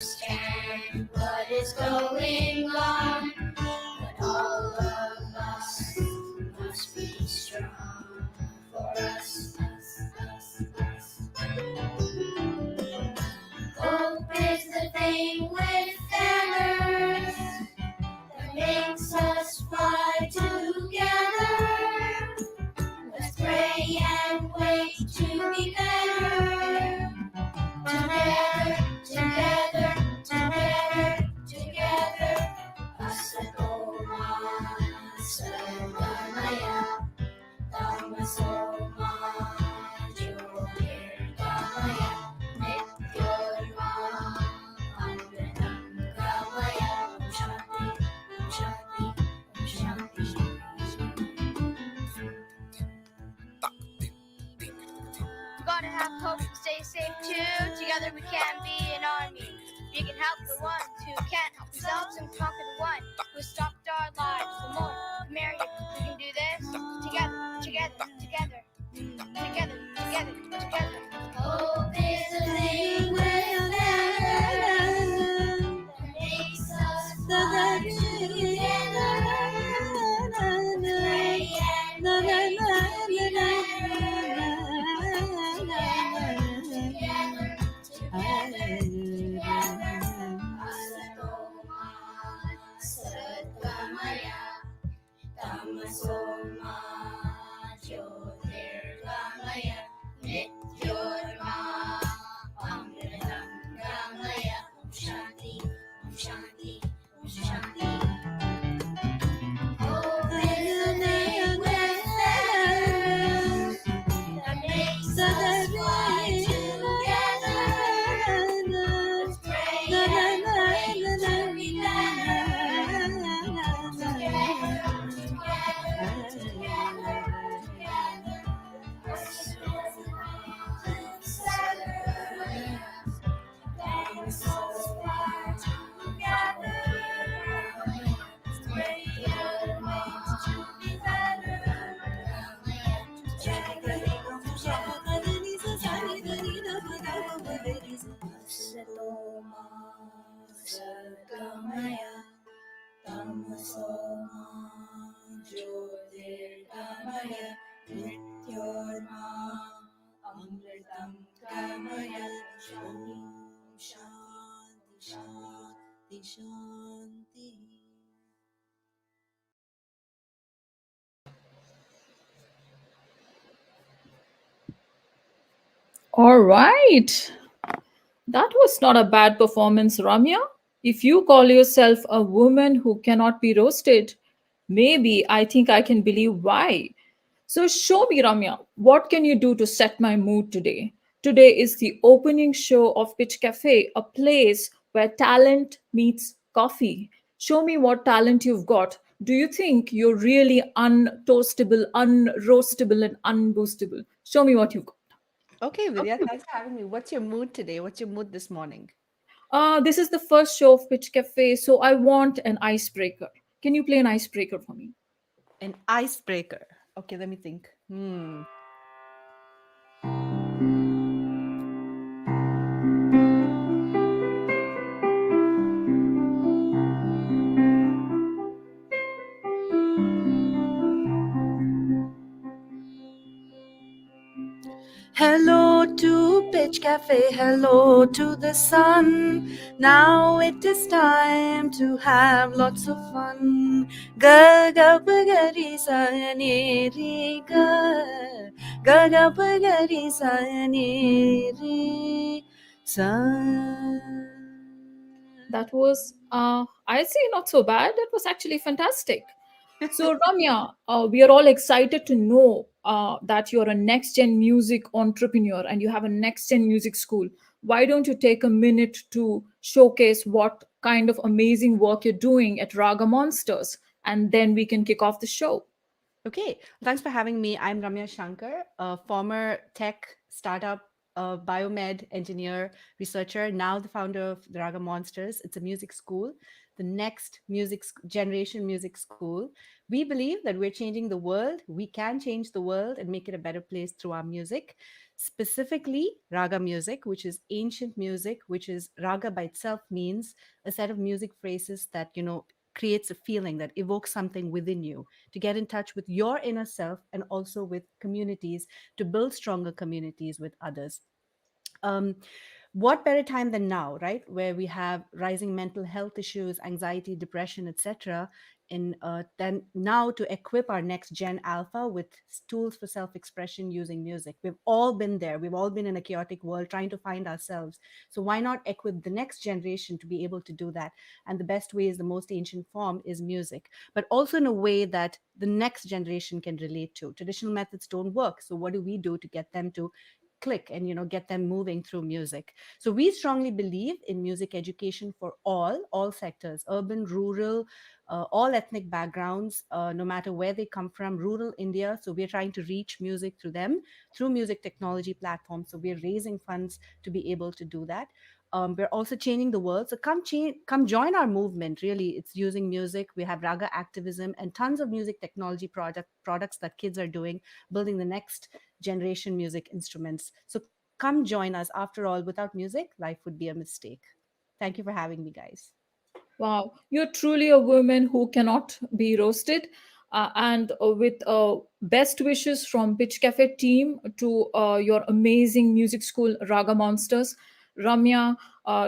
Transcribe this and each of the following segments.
understand what is going on, but all of us must be strong for us. Hope is the thing with feathers that makes us fly together. Let's pray and wait to be better. Together, Asatoma, Sagamaya, Tamasoma, Jyotirgamaya, Nityorma, Amritam Gamaya, Shanti. We gotta have hope and stay safe too. Together we can be an army. We can help the ones who can't help themselves and conquer the one who stopped our lives. The more, the merrier. We can do this together. Hope is a thing with feathers that makes us fly together. Pray and wait to be better. Together, Asatoma, Sadgamaya, Tamasoma, Jyotirgamaya, Nityorma, Amritam Gamaya, Shanti. Hope is the thing with feathers that makes us fly together. Let's pray and wait to be better. Tamasoma, Jyotirgamaya, Nityorma, Amritam Gamaya, Shanti. All right. That was not a bad performance, Ramya. If you call yourself a woman who cannot be roasted, maybe I think I can believe why. So show me, Ramya, what can you do to set my mood today? Today is the opening show of Pitch Cafe, a place where talent meets coffee. Show me what talent you've got. Do you think you're really untoastable, unroastable, and unboostable? Show me what you've got. Okay, Vidya, thanks for having me. What's your mood today? What's your mood this morning? This is the first show of Pitch Cafe, so I want an icebreaker. Can you play an icebreaker for me? An icebreaker. Okay, let me think. Hello to Pitch Cafe, hello to the sun. Now it is time to have lots of fun. Ga ga bagari sayani re ga. Ga ga bagari sayani re sa. That was, I say, not so bad. That was actually fantastic. So, Ramya, we are all excited to know that you're a next gen music entrepreneur and you have a next gen music school. Why don't you take a minute to showcase what kind of amazing work you're doing at Raga Monsters? And then we can kick off the show. Okay, thanks for having me. I'm Ramya Shankar, a former tech startup, biomed engineer, researcher, now the founder of the Raga Monsters. It's a music school, the next generation music school. We believe that we're changing the world. We can change the world and make it a better place through our music. specifically raga music, which is ancient music, which is raga by itself means a set of music phrases that, creates a feeling that evokes something within you to get in touch with your inner self and also with communities to build stronger communities with others. um, what better time than now, right, where we have rising mental health issues, anxiety, depression, etc., in then now to equip our next gen alpha with tools for self-expression using music. We've all been there, we've all been in a chaotic world trying to find ourselves, so why not equip the next generation to be able to do that? And the best way is the most ancient form is music, but also in a way that the next generation can relate to. Traditional methods don't work, so what do we do to get them to click and get them moving through music? So we strongly believe in music education for all sectors, urban, rural, all ethnic backgrounds, no matter where they come from, rural India. So we're trying to reach music through them through music technology platforms. So we're raising funds to be able to do that. We're also changing the world. So come join our movement. Really, it's using music. We have raga activism and tons of music technology products that kids are doing, building the next generation music instruments. So come join us. After all, without music, life would be a mistake. Thank you for having me, guys. Wow, you're truly a woman who cannot be roasted. And with best wishes from Pitch Cafe team to your amazing music school, Raga Monsters. Ramya,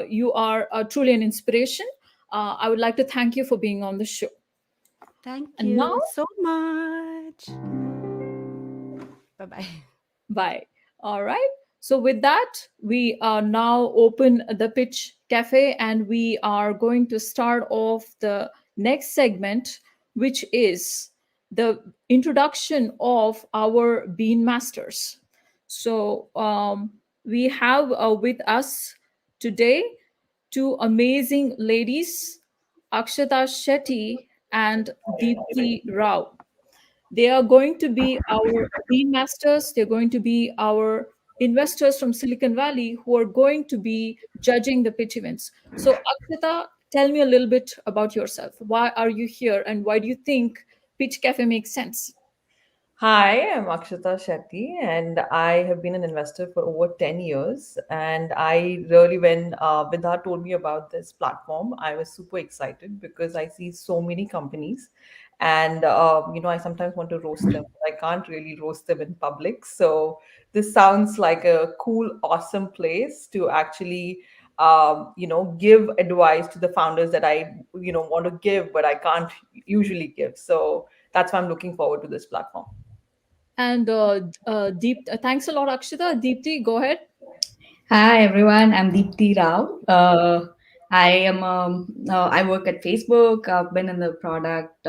you are truly an inspiration. I would like to thank you for being on the show. Thank And now, you so much. Bye bye. bye. All right. So, with that, we now open the Pitch Cafe and we are going to start off the next segment, which is the introduction of our Bean Masters. So, we have with us today two amazing ladies, Akshata Shetty and Deepthi Rao. They are going to be our bean masters. They're going to be our investors from Silicon Valley who are going to be judging the pitch events. So, Akshita, tell me a little bit about yourself. Why are you here and why do you think Pitch Cafe makes sense? Hi, I'm Akshata Shetty, and I have been an investor for over 10 years. And I really, when Vidha told me about this platform, I was super excited because I see so many companies. And, I sometimes want to roast them, but I can't really roast them in public. So this sounds like a cool, awesome place to actually, give advice to the founders that I want to give, but I can't usually give. So that's why I'm looking forward to this platform. And thanks a lot, Akshita. Deepti, go ahead. Hi everyone, I'm Deepthi Rao. I work at Facebook. I've been in the product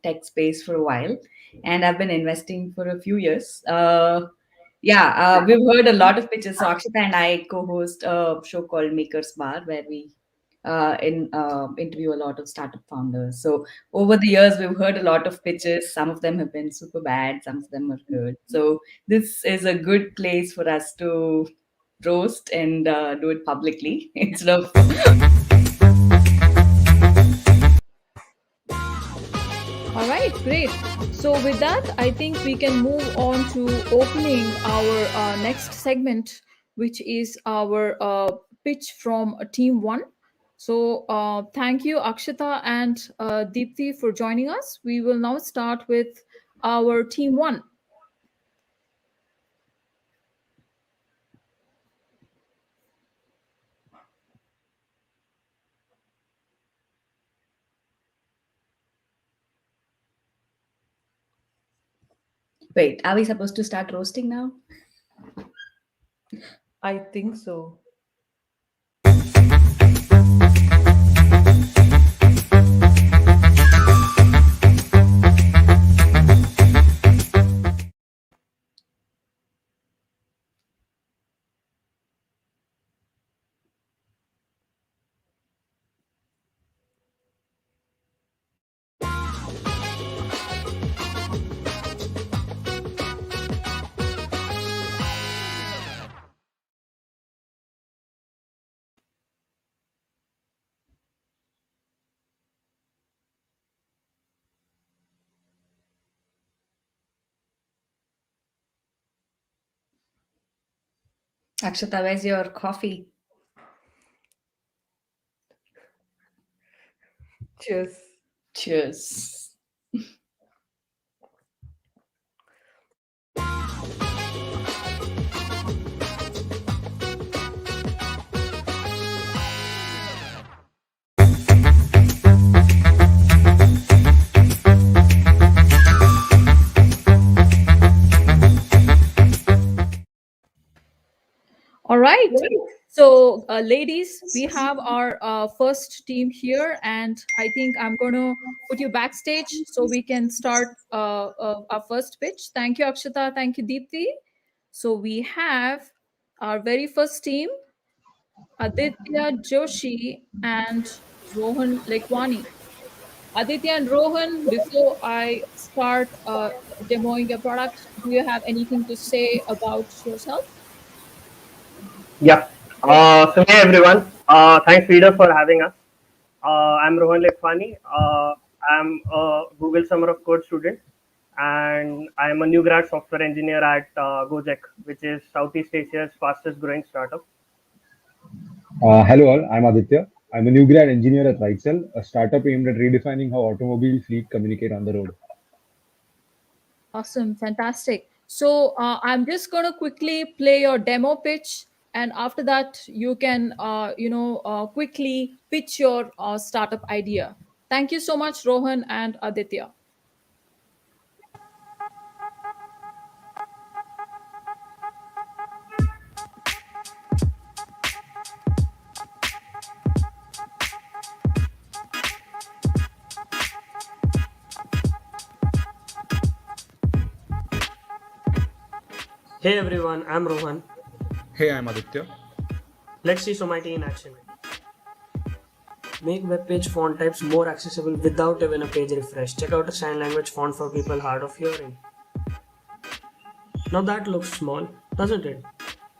tech space for a while, and I've been investing for a few years. We've heard a lot of pitches. So Akshita and I co-host a show called Makers Bar, where we interview a lot of startup founders. So over the years, we've heard a lot of pitches. Some of them have been super bad, some of them are good. So this is a good place for us to roast and do it publicly instead of. All right, great. So, with that, I think we can move on to opening our next segment, which is our pitch from Team One. So, thank you, Akshita and Deepthi, for joining us. We will now start with our Team One. Wait, are we supposed to start roasting now? I think so. Akshata, where's your coffee? Cheers. Cheers. All right. So, ladies, we have our first team here, and I think I'm going to put you backstage so we can start our first pitch. Thank you, Akshata. Thank you, Deepthi. So, we have our very first team, Aditya Joshi and Rohan Lekwani. Aditya and Rohan, before I start demoing your product, do you have anything to say about yourself? Yeah. Hey everyone. Thanks Vida for having us. I'm Rohan Lekhwani. I'm a Google Summer of Code student, and I'm a new grad software engineer at Gojek, which is Southeast Asia's fastest growing startup. Hello all, I'm Aditya. I'm a new grad engineer at Rightcell, a startup aimed at redefining how automobile fleet communicate on the road. Awesome, fantastic. So I'm just going to quickly play your demo pitch, and after that, you can, quickly pitch your startup idea. Thank you so much, Rohan and Aditya. Hey everyone, I'm Rohan. Hey, I'm Aditya. Let's see SoMighty in action. Make web page font types more accessible without even a page refresh. Check out a sign language font for people hard of hearing. Now that looks small, doesn't it?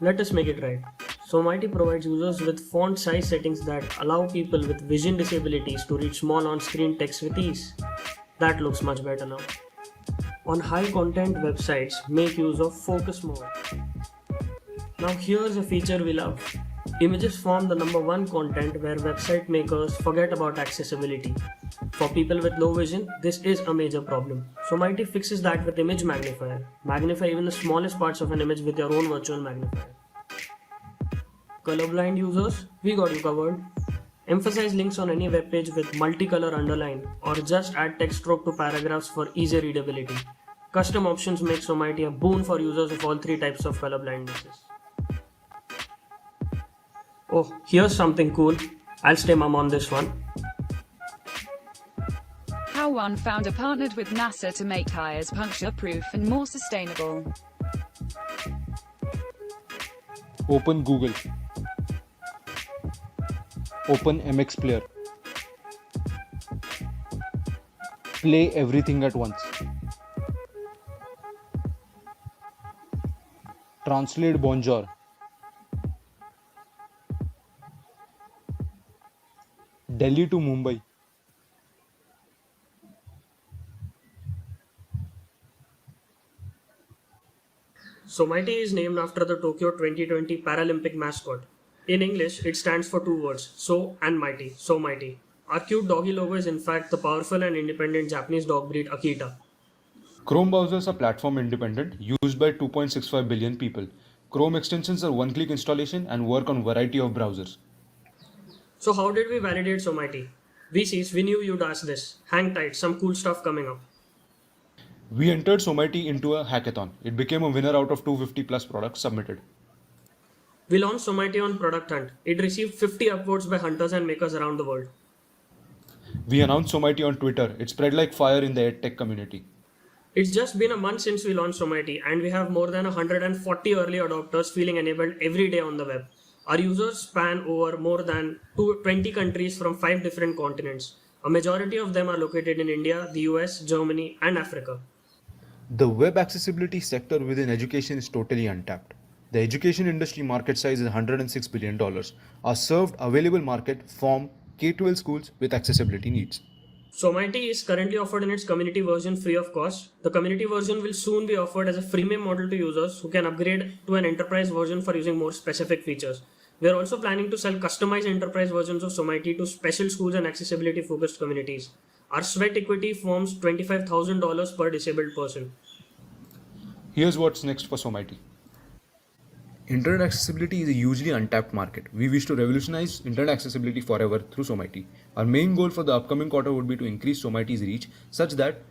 Let us make it right. SoMighty provides users with font size settings that allow people with vision disabilities to read small on-screen text with ease. That looks much better now. On high content websites, make use of focus mode. Now here's a feature we love. Images form the number one content where website makers forget about accessibility. For people with low vision, this is a major problem. SoMighty fixes that with image magnifier. Magnify even the smallest parts of an image with your own virtual magnifier. Colorblind users, we got you covered. Emphasize links on any web page with multicolor underline or just add text stroke to paragraphs for easy readability. Custom options make SoMighty a boon for users of all three types of color blindnesses. Oh, here's something cool. I'll stay mum on this one. How one founder partnered with NASA to make tires puncture-proof and more sustainable. Open Google. Open MX Player. Play everything at once. Translate bonjour. Delhi to Mumbai. SoMighty is named after the Tokyo 2020 Paralympic mascot. In English, it stands for two words, so and mighty, SoMighty. Our cute doggy logo is in fact the powerful and independent Japanese dog breed Akita. Chrome browsers are platform independent, used by 2.65 billion people. Chrome extensions are one-click installation and work on variety of browsers. So how did we validate SoMighty? VCs, we knew you'd ask this. Hang tight, some cool stuff coming up. We entered SoMighty into a hackathon. It became a winner out of 250 plus products submitted. We launched SoMighty on Product Hunt. It received 50 upvotes by hunters and makers around the world. We announced SoMighty on Twitter. It spread like fire in the edtech community. It's just been a month since we launched SoMighty, and we have more than 140 early adopters feeling enabled every day on the web. Our users span over more than 20 countries from 5 different continents. A majority of them are located in India, the US, Germany, and Africa. The web accessibility sector within education is totally untapped. The education industry market size is $106 billion. Our served available market form K-12 schools with accessibility needs. SoMighty is currently offered in its community version free of cost. The community version will soon be offered as a freemium model to users who can upgrade to an enterprise version for using more specific features. We are also planning to sell customized enterprise versions of SoMighty to special schools and accessibility focused communities. Our sweat equity forms $25,000 per disabled person. Here's what's next for SoMighty. Internet accessibility is a hugely untapped market. We wish to revolutionize internet accessibility forever through SoMighty. Our main goal for the upcoming quarter would be to increase SoMighty's reach such that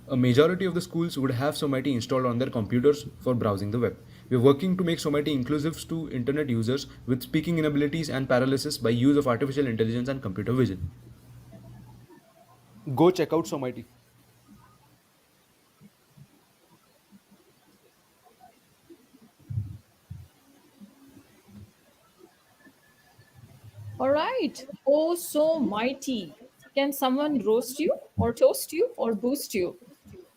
a majority of the schools would have SoMighty installed on their computers for browsing the web. We are working to make SoMighty inclusive to internet users with speaking inabilities and paralysis by use of artificial intelligence and computer vision. Go check out SoMighty. All right. Oh, so mighty. Can someone roast you or toast you or boost you?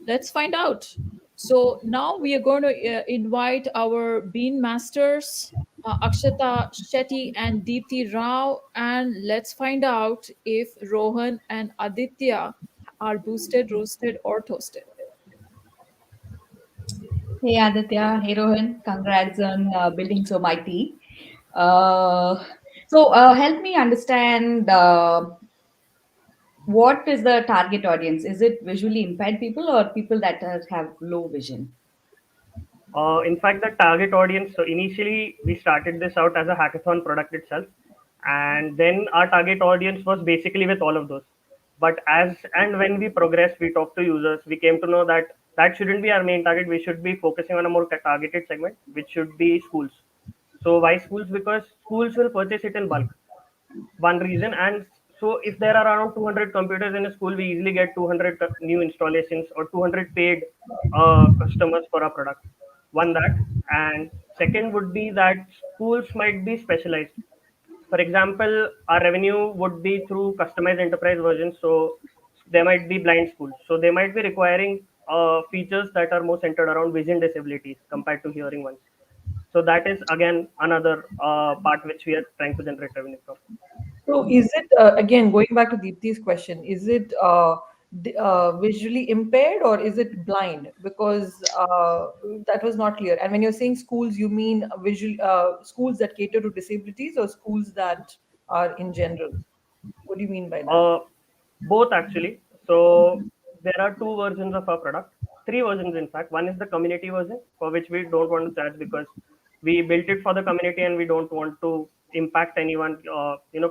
Let's find out. So now we are going to invite our bean masters, Akshata Shetty and Deepthi Rao, and let's find out if Rohan and Aditya are boosted, roasted, or toasted. Hey Aditya, hey Rohan, congrats on building SoMighty. Help me understand what is the target audience? Is it visually impaired people or people that have low vision? In fact, the target audience. So initially, we started this out as a hackathon product itself, and then our target audience was basically with all of those. But as and when we progressed, we talked to users. We came to know that that shouldn't be our main target. We should be focusing on a more targeted segment, which should be schools. So why schools? Because schools will purchase it in bulk. One reason. And so if there are around 200 computers in a school, we easily get 200 new installations or 200 paid customers for our product. One that. And second would be that schools might be specialized. For example, our revenue would be through customized enterprise versions. So there might be blind schools, so they might be requiring features that are more centered around vision disabilities compared to hearing ones. So that is again another part which we are trying to generate revenue from. So is it again going back to Deepti's question? Is it visually impaired or is it blind? Because that was not clear. And when you're saying schools, you mean visual schools that cater to disabilities or schools that are in general? What do you mean by that? Both actually. So there are two versions of our product, three versions in fact. One is the community version for which we don't want to charge because we built it for the community and we don't want to impact anyone,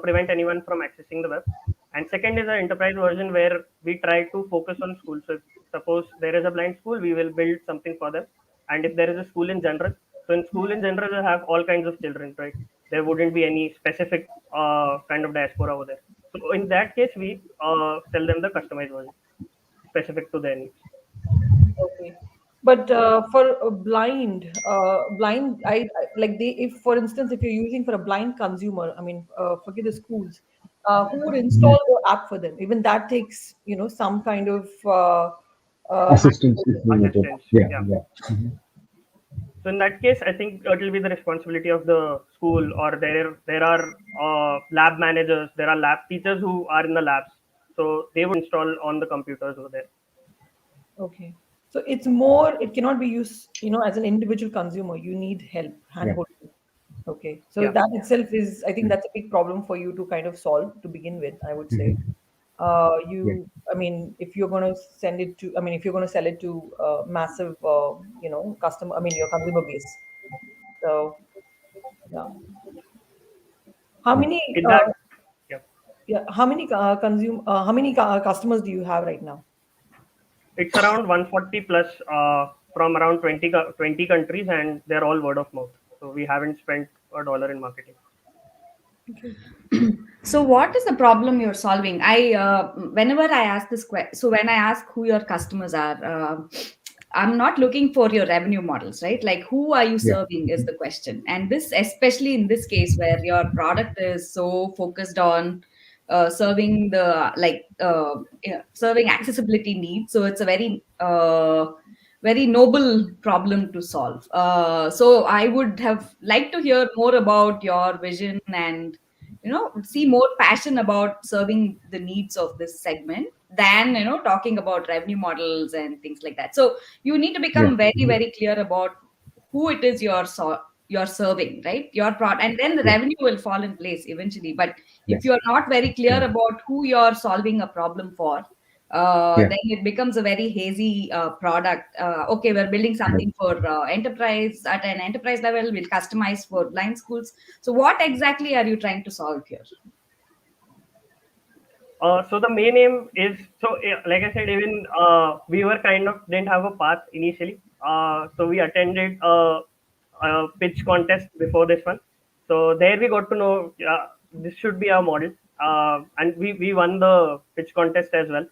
prevent anyone from accessing the web. And second is an enterprise version where we try to focus on schools. So if suppose there is a blind school, we will build something for them. And if there is a school in general, so in school in general, we have all kinds of children, right? There wouldn't be any specific kind of diaspora over there. So in that case, we sell them the customized version specific to their needs. Okay. But for a blind, like they, if for instance, if you're using for a blind consumer, I mean, forget the schools, who would install the app for them? Even that takes, some kind of Assistance is needed. Assistance. Yeah, Yeah. yeah. Mhm. So in that case, I think it will be the responsibility of the school, or there are lab managers, there are lab teachers who are in the labs, so they would install on the computers over there. Okay. So it's more, it cannot be used, as an individual consumer. You need help, Yeah. handholding. Okay. So Yeah. that itself is, I think that's a big problem for you to kind of solve to begin with, I would say. Mhm. Yeah. I mean, if you're going to send it to, I mean, if you're going to sell it to massive, customer, I mean, your consumer base. So, yeah. How Yeah. many, In that, yeah, yeah, how many customers do you have right now? it's around 140 plus from around 20 countries, and they're all word of mouth. So we haven't spent a dollar in marketing. So what is the problem you're solving? I whenever I ask this question, so when I ask who your customers are, I'm not looking for your revenue models, right? Like who are you Yeah. serving is the question. And this, especially in this case where your product is so focused on serving the serving accessibility needs, so it's a very noble problem to solve. So I would have liked to hear more about your vision and see more passion about serving the needs of this segment. than talking about revenue models and things like that. So you need to become very, very clear about who it is you're serving, right? Your product, and then the revenue will fall in place eventually. But if you're not very clear about who you're solving a problem for, then it becomes a very hazy product. Okay, we're building something for enterprise. At an enterprise level, we'll customize for blind schools. So what exactly are you trying to solve here? So the main aim is, like I said, even we were kind of didn't have a path initially. So we attended a pitch contest before this one. So there we got to know this should be our model, and we won the pitch contest as well.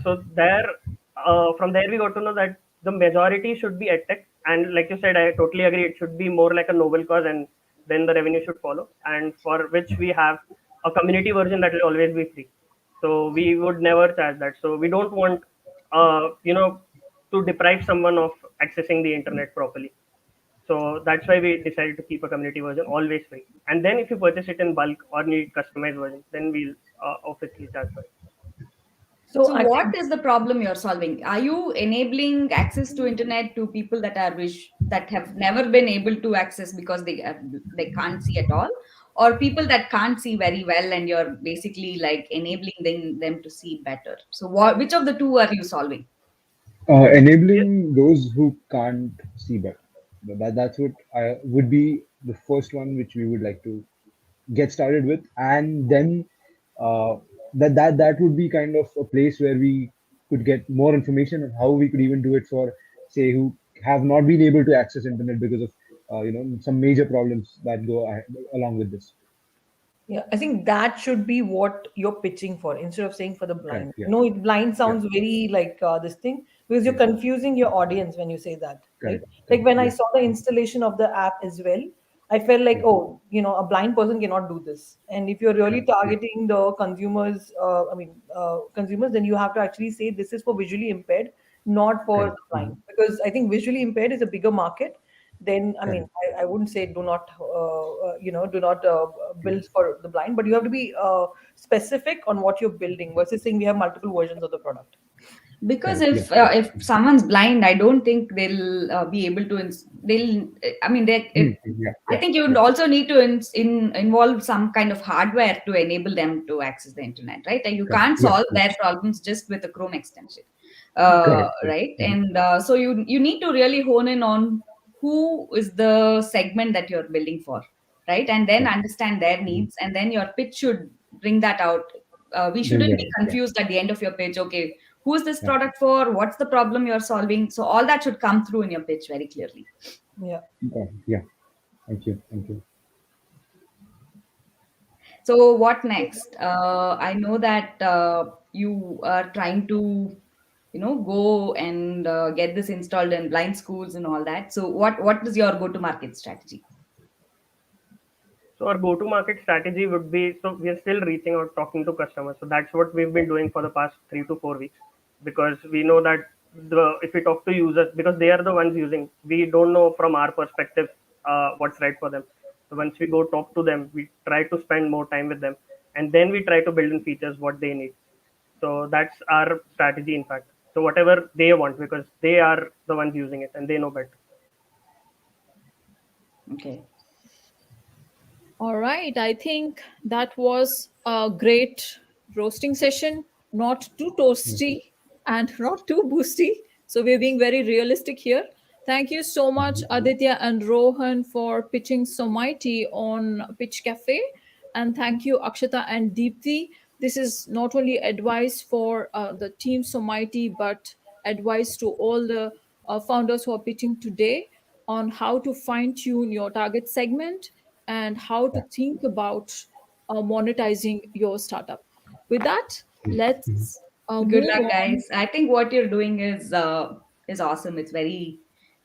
So there, from there we got to know that the majority should be edtech, and like you said, I totally agree. It should be more like a noble cause, and then the revenue should follow. And for which we have a community version that will always be free. So we would never charge that. So we don't want, to deprive someone of accessing the internet properly. So that's why we decided to keep a community version always free. And then if you purchase it in bulk or need customized version, then we'll obviously charge for it. So what is the problem you're solving? Are you enabling access to internet to people that that have never been able to access because they can't see at all, or people that can't see very well, and you're basically like enabling them to see better? So which of the two are you solving? Enabling those who can't see better. That's what would be the first one which we would like to get started with, and then uh, that would be kind of a place where we could get more information on how we could even do it for, say, who have not been able to access internet because of some major problems that go along with this. Yeah, I think that should be what you're pitching for instead of saying for the blind. Correct, yeah. No, blind sounds very like this thing because you're confusing your audience when you say that, right? Correct, Like when I yeah. saw the installation of the app as well, I felt like, oh, a blind person cannot do this. And if you're really Correct, yeah. targeting the consumers, consumers, then you have to actually say this is for visually impaired, not for the Correct. blind, because I think visually impaired is a bigger market. Then I mean, Correct. I wouldn't say do not build for the blind, but you have to be specific on what you're building versus saying we have multiple versions of the product. Because Correct, if someone's blind, I don't think they'll be able to. They'll. I mean, I think you would also need to involve some kind of hardware to enable them to access the internet, right? And you can't solve their problems just with a Chrome extension, right? And so you need to really hone in on who is the segment that you're building for, right? And then understand their needs, and then your pitch should bring that out. We shouldn't be confused at the end of your pitch. Okay, who is this product for? What's the problem you're solving? So all that should come through in your pitch very clearly. Yeah. Yeah. Thank you. Thank you. So what next? I know that you are trying to, go and get this installed in blind schools and all that. So what is your go-to-market strategy? So our go-to-market strategy would be, so we are still reaching out, talking to customers. So that's what we've been doing for the past 3 to 4 weeks, because we know that if we talk to users, because they are the ones using, we don't know from our perspective what's right for them. So once we go talk to them, we try to spend more time with them, and then we try to build in features what they need. So that's our strategy, in fact. So whatever they want, because they are the ones using it and they know better. Okay. All right. I think that was a great roasting session. Not too toasty and not too boosty. So we're being very realistic here. Thank you so much, Aditya and Rohan, for pitching SoMighty on Pitch Cafe. And thank you, Akshata and Deepthi. This is not only advice for the team SoMighty, but advice to all the founders who are pitching today on how to fine tune your target segment and how to think about monetizing your startup. With that, let's Good move luck, on. guys. I think what you're doing is awesome. It's very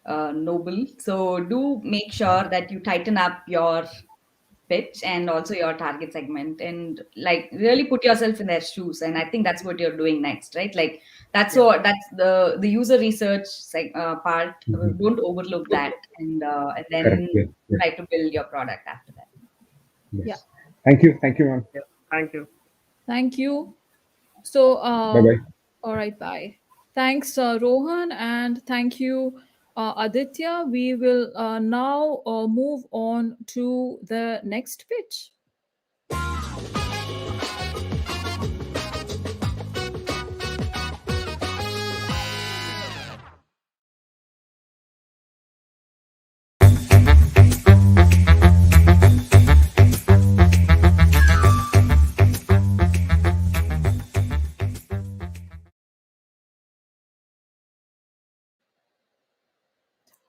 noble. So do make sure that you tighten up your pitch and also your target segment, and like really put yourself in their shoes. And I think that's what you're doing next, right? Like that's the user research part. Don't overlook that, and then Correct. Yeah. try to build your product after that. Yes. Yeah. Thank you. Thank you, ma'am. Yeah. Thank you. Thank you. So, Bye bye. all right, bye. Thanks, Rohan, and thank you, Aditya. We will now move on to the next pitch.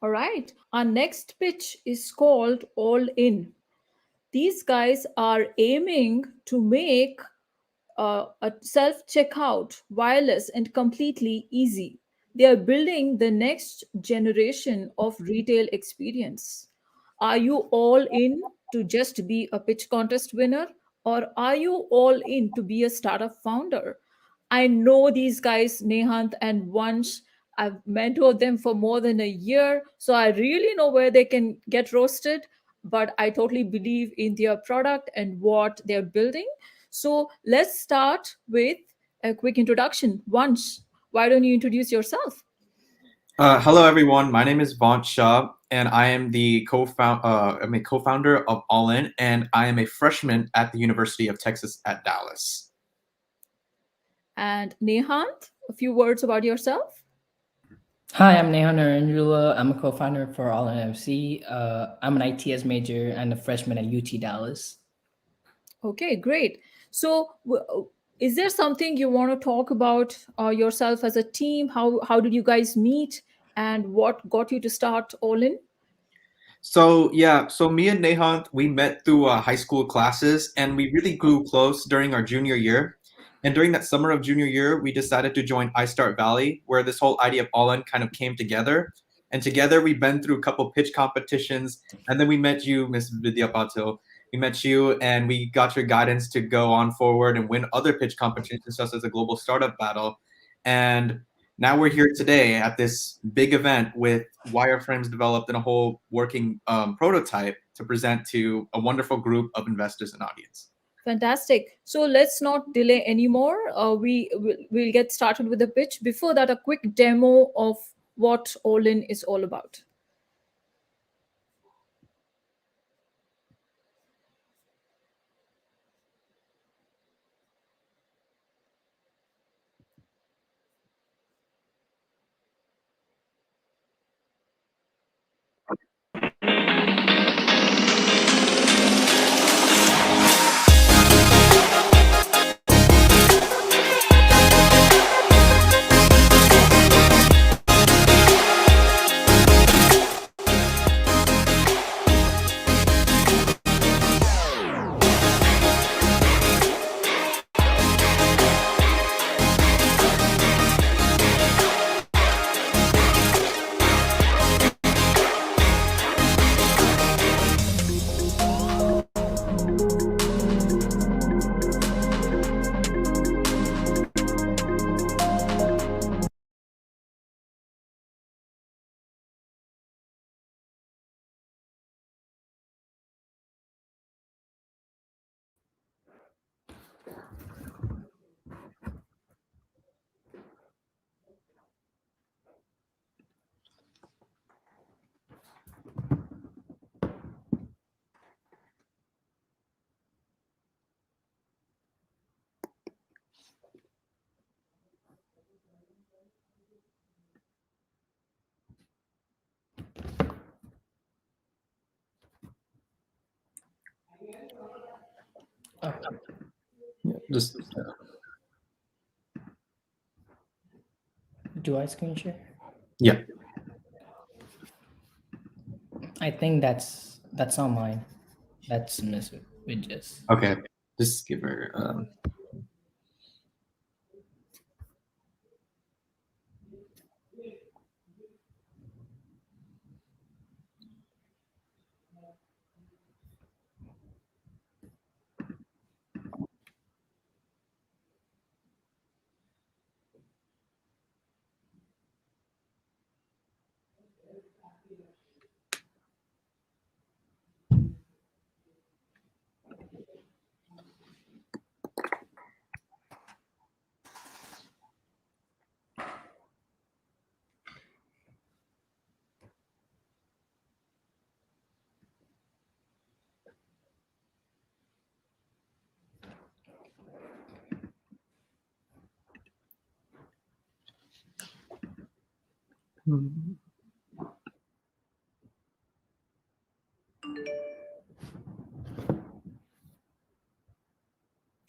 All right, our next pitch is called All In. These guys are aiming to make a self checkout, wireless, and completely easy. They are building the next generation of retail experience. Are you all in to just be a pitch contest winner, or are you all in to be a startup founder? I know these guys, Nehant and Vansh. I've mentored them for more than a year, so I really know where they can get roasted. But I totally believe in their product and what they're building. So let's start with a quick introduction. Vansh, why don't you introduce yourself? Hello, everyone. My name is Vaunt Shah, and I am the I'm a co-founder of All In, and I am a freshman at the University of Texas at Dallas. And Nehant, a few words about yourself. Hi, I'm Neha Naranjula. I'm a co-founder for All NFC. I'm an ITS major and a freshman at UT Dallas. Okay, great. So, is there something you want to talk about yourself as a team? How did you guys meet, and what got you to start All In? So me and Nehant, we met through high school classes, and we really grew close during our junior year. And during that summer of junior year, we decided to join iStart Valley, where this whole idea of All In kind of came together. And together, we've been through a couple pitch competitions, and then we met you, Miss Vidya Patil. We met you, and we got your guidance to go on forward and win other pitch competitions, such as the Global Startup Battle. And now we're here today at this big event with wireframes developed in a whole working prototype to present to a wonderful group of investors and audience. Fantastic. So let's not delay anymore. We'll get started with the pitch. Before that, a quick demo of what All In is all about. Just Do I screen share? yeah. I think that's not mine. That's Miss Vidya's. Okay. Just give her.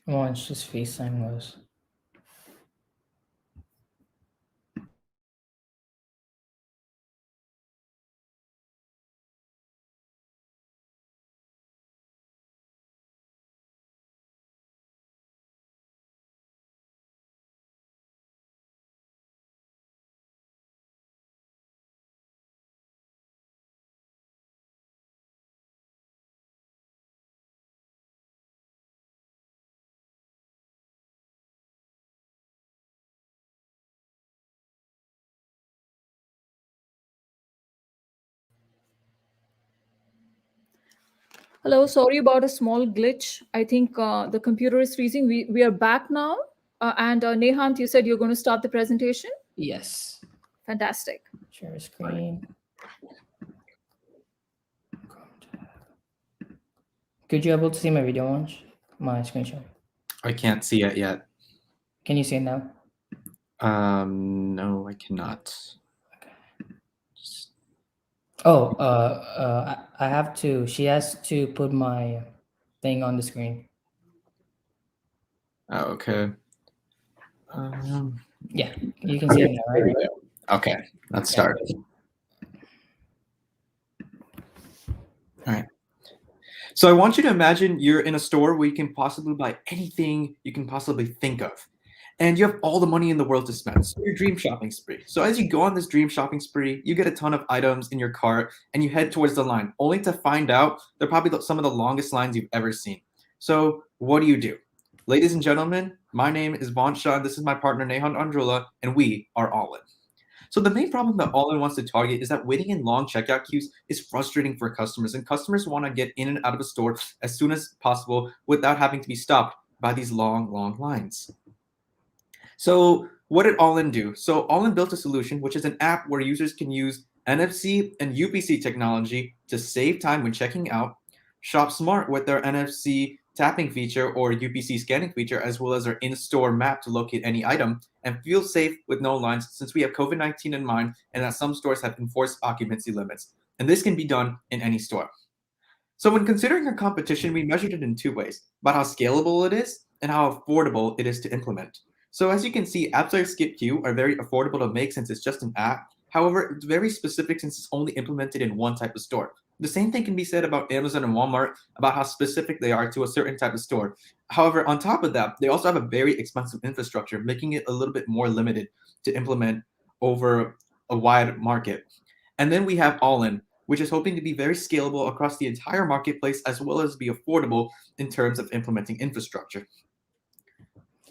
Watch this FaceTime was. Hello, sorry about a small glitch. I think the computer is freezing. We are back now. And Nehant, you said you're going to start the presentation? Yes. Fantastic. Share screen. Could you able to see my video launch? My screen share. I can't see it yet. Can you see it now? No, I cannot. Oh, I have to. She has to put my thing on the screen. Oh, okay. Yeah, you can see it now, right? Okay, let's start. All right. So I want you to imagine you're in a store where you can possibly buy anything you can possibly think of. And you have all the money in the world to spend. So your dream shopping spree. So as you go on this dream shopping spree, you get a ton of items in your cart and you head towards the line, only to find out they're probably some of the longest lines you've ever seen. So what do? Ladies and gentlemen, my name is Vanshan. This is my partner Nehan Andrula, and we are All In. So the main problem that All In wants to target is that waiting in long checkout queues is frustrating for customers, and customers want to get in and out of a store as soon as possible without having to be stopped by these long lines. So what did All In do? So All In built a solution, which is an app where users can use NFC and UPC technology to save time when checking out, shop smart with their NFC tapping feature or UPC scanning feature, as well as our in-store map to locate any item, and feel safe with no lines since we have COVID-19 in mind and that some stores have enforced occupancy limits. And this can be done in any store. So when considering our competition, we measured it in two ways, about how scalable it is and how affordable it is to implement. So as you can see, apps like Skip Queue are very affordable to make since it's just an app. However, it's very specific since it's only implemented in one type of store. The same thing can be said about Amazon and Walmart about how specific they are to a certain type of store. However, on top of that, they also have a very expensive infrastructure, making it a little bit more limited to implement over a wide market. And then we have All In, which is hoping to be very scalable across the entire marketplace as well as be affordable in terms of implementing infrastructure.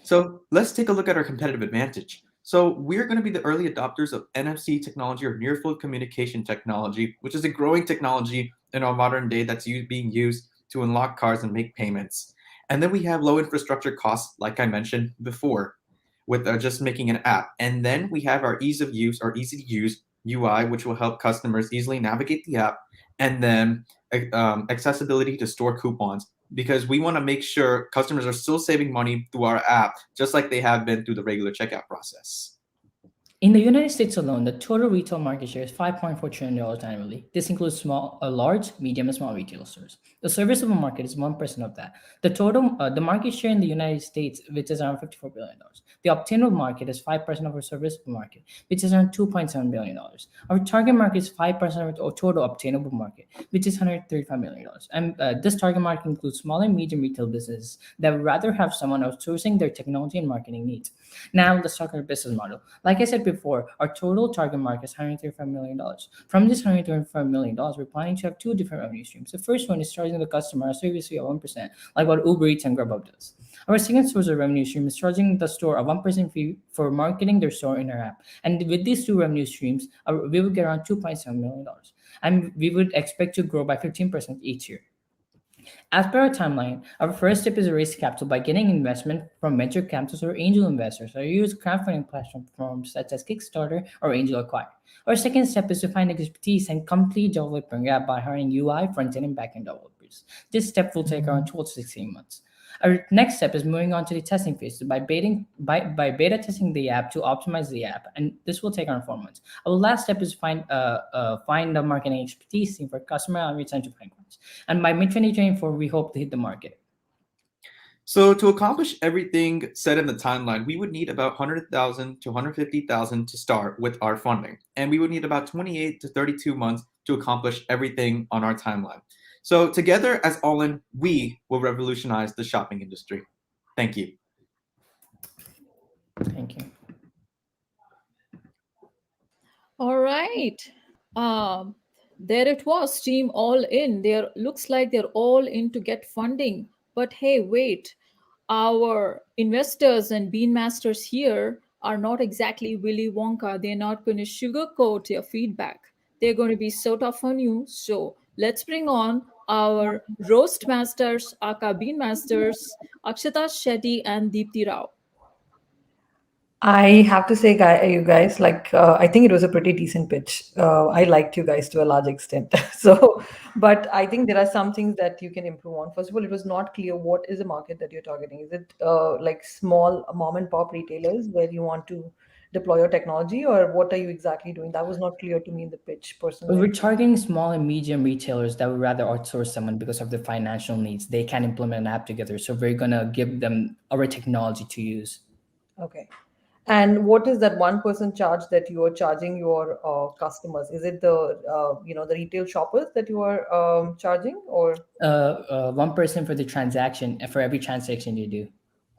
So let's take a look at our competitive advantage. So we're going to be the early adopters of NFC technology or near field communication technology, which is a growing technology in our modern day that's being used to unlock cars and make payments. And then we have low infrastructure costs, like I mentioned before, with just making an app. And then we have our ease of use or easy to use UI, which will help customers easily navigate the app, and then accessibility to store coupons, because we want to make sure customers are still saving money through our app, just like they have been through the regular checkout process. In the United States alone, the total retail market share is $5.4 trillion annually. This includes large, medium, and small retail stores. The serviceable market is 1% of that. The market share in the United States, which is around $54 billion. The obtainable market is 5% of our serviceable market, which is around $2.7 billion. Our target market is 5% of our total obtainable market, which is $135 million. And this target market includes small and medium retail businesses that would rather have someone outsourcing their technology and marketing needs. Now, let's talk about our business model. Like I said before, our total target market is $135 million. From this $135 million, we're planning to have two different revenue streams. The first one is charging the customer a service fee of 1%, like what Uber Eats and Grubhub does. Our second source of revenue stream is charging the store a 1% fee for marketing their store in our app. And with these two revenue streams, we would get around $2.7 million. And we would expect to grow by 15% each year. As per our timeline, our first step is to raise capital by getting investment from venture capitalists or angel investors, or use crowdfunding platforms such as Kickstarter or Angel Acquire. Our second step is to find expertise and complete developing app by hiring UI, front-end, and back-end developers. This step will take around 12 to 16 months. Our next step is moving on to the testing phase. So by beta testing the app to optimize the app, and this will take around 4 months. Our last step is find a marketing expertise team for customer outreach and to find clients. And by mid 2024, we hope to hit the market. So to accomplish everything set in the timeline, we would need about 100,000 to 150,000 to start with our funding, and we would need about 28 to 32 months to accomplish everything on our timeline. So together as All In, we will revolutionize the shopping industry. Thank you. Thank you. All right. Um, there it was, team all in. There looks like they're all in to get funding. But hey, wait. Our investors and bean masters here are not exactly Willy Wonka. They're not going to sugarcoat your feedback. They're going to be so tough on you. So let's bring on our roast masters, aka bean masters, Akshata Shetty and Deepthi Rao. I have to say, you guys, like, I think it was a pretty decent pitch. I liked you guys to a large extent. So, but I think there are some things that you can improve on. First of all, it was not clear what is the market that you're targeting. Is it like small mom and pop retailers where you want to deploy your technology, or what are you exactly doing? That was not clear to me in the pitch We're personally. targeting small and medium retailers that would rather outsource someone because of their financial needs. They can't implement an app together. So we're going to give them our technology to use. Okay. And what is that 1% charge that you are charging your customers? Is it the retail shoppers that you are charging, or 1% for the transaction, for every transaction you do.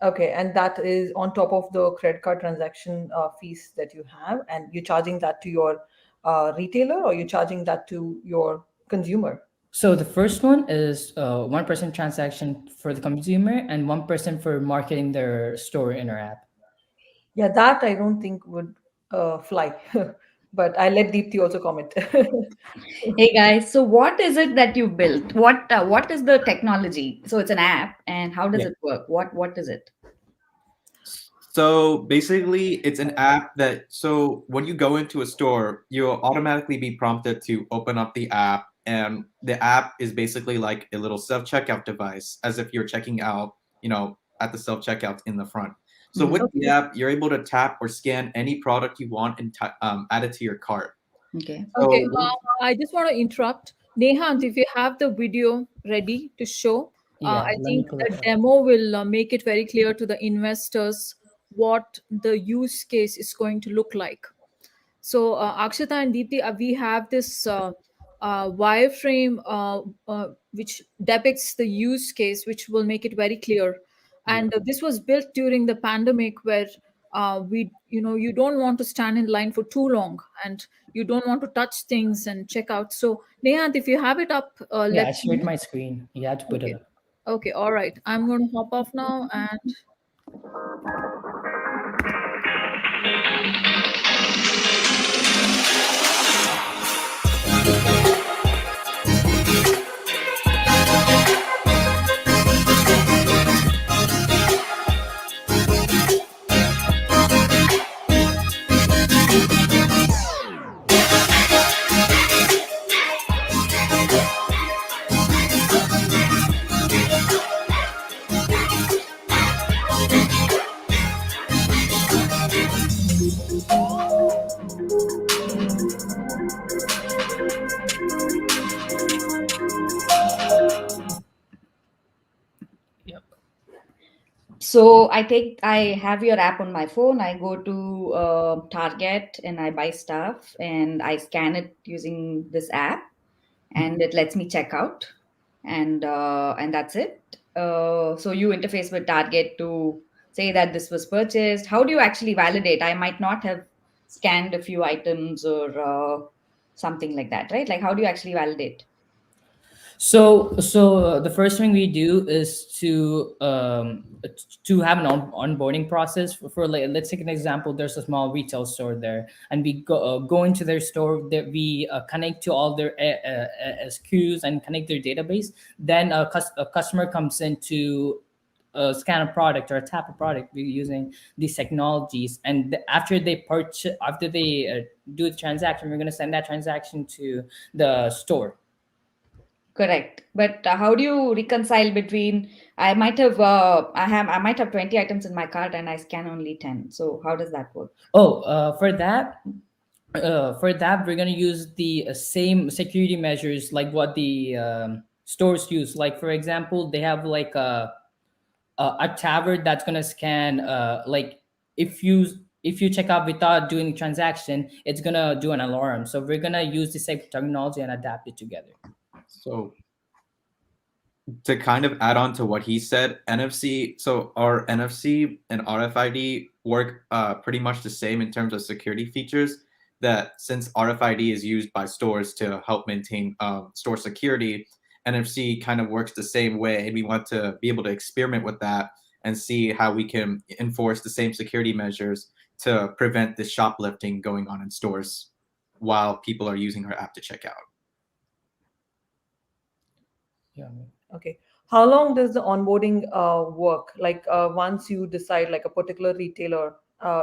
okay, and that is on top of the credit card transaction fees that you have, and you're charging that to your retailer, or you're charging that to your consumer? So the first one is 1% transaction for the consumer and 1% for marketing their store in our app. Yeah, that I don't think would fly. But I let Deepthi also comment. Hey guys, so what is it that you built? What is the technology? So it's an app, and how does Yeah. it work? What is it? So basically, it's an app that, so when you go into a store, you'll automatically be prompted to open up the app. And the app is basically like a little self checkout device, as if you're checking out, at the self checkout in the front. So Mhm. with the app, you're able to tap or scan any product you want and add it to your cart. Okay. Okay, So I just want to interrupt. Nehant, if you have the video ready to show, Yeah, I let me think pull it the up. demo will make it very clear to the investors what the use case is going to look like. So, Akshata and Deepthi, we have this wireframe which depicts the use case, which will make it very clear. Yeah. And this was built during the pandemic, where you don't want to stand in line for too long, and you don't want to touch things and check out. So, Nehant, if you have it up, Yeah, I let's shared know. my screen. You have to put it Okay. up. Okay. All right. I'm going to hop off now and. Yep. So I have your app on my phone. I go to Target and I buy stuff and I scan it using this app, and it lets me check out, and that's it. So you interface with Target to say that this was purchased. How do you actually validate? I might not have scanned a few items or something like that, right? Like, how do you actually validate? So the first thing we do is to have an onboarding process for like, let's take an example. There's a small retail store there, and we go into their store. That we connect to all their SKUs and connect their database. Then a customer comes in to scan a product or tap a product using these technologies, and after they purchase, after they do the transaction, we're going to send that transaction to the store. Correct. But how do you reconcile between I might have 20 items in my cart and I scan only 10. So how does that work? Oh, for that, we're gonna use the same security measures like what the stores use. Like for example, they have like a tablet that's gonna scan like if you if you check out without doing the transaction, it's gonna do an alarm. So we're gonna use the same technology and adapt it together. So to kind of add on to what he said, NFC, so our NFC and RFID work pretty much the same in terms of security features. That since RFID is used by stores to help maintain store security, NFC kind of works the same way, and we want to be able to experiment with that and see how we can enforce the same security measures to prevent this shoplifting going on in stores while people are using our app to check out. Yeah. Okay. How long does the onboarding work? Like once you decide like a particular retailer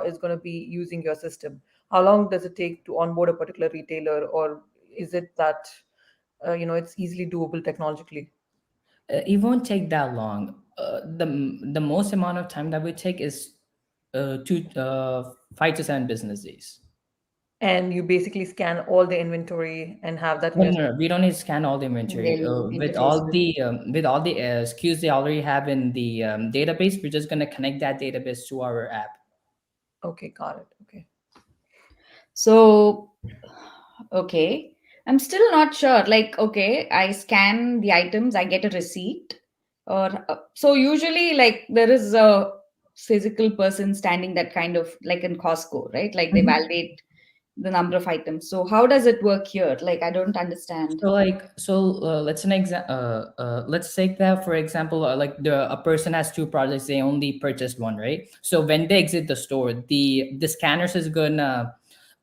is going to be using your system, how long does it take to onboard a particular retailer, or is it that it's easily doable technologically? It won't take that long. The most amount of time that we take is 5 to 7 business days. And you basically scan all the inventory and have that in No, your. no, no, we don't need to scan all the inventory. They'll interface with. With all the SKUs they already have in the database, we're just gonna connect that database to our app. Okay, got it. Okay. So, okay. I'm still not sure. Like, okay, I scan the items, I get a receipt. Or so usually, like, there is a physical person standing that kind of like in Costco, right? Like they Mhm. validate the number of items. So how does it work here? Like, I don't understand. Let's take that for example. Like a person has two products, they only purchased one, right? So when they exit the store, the scanners is gonna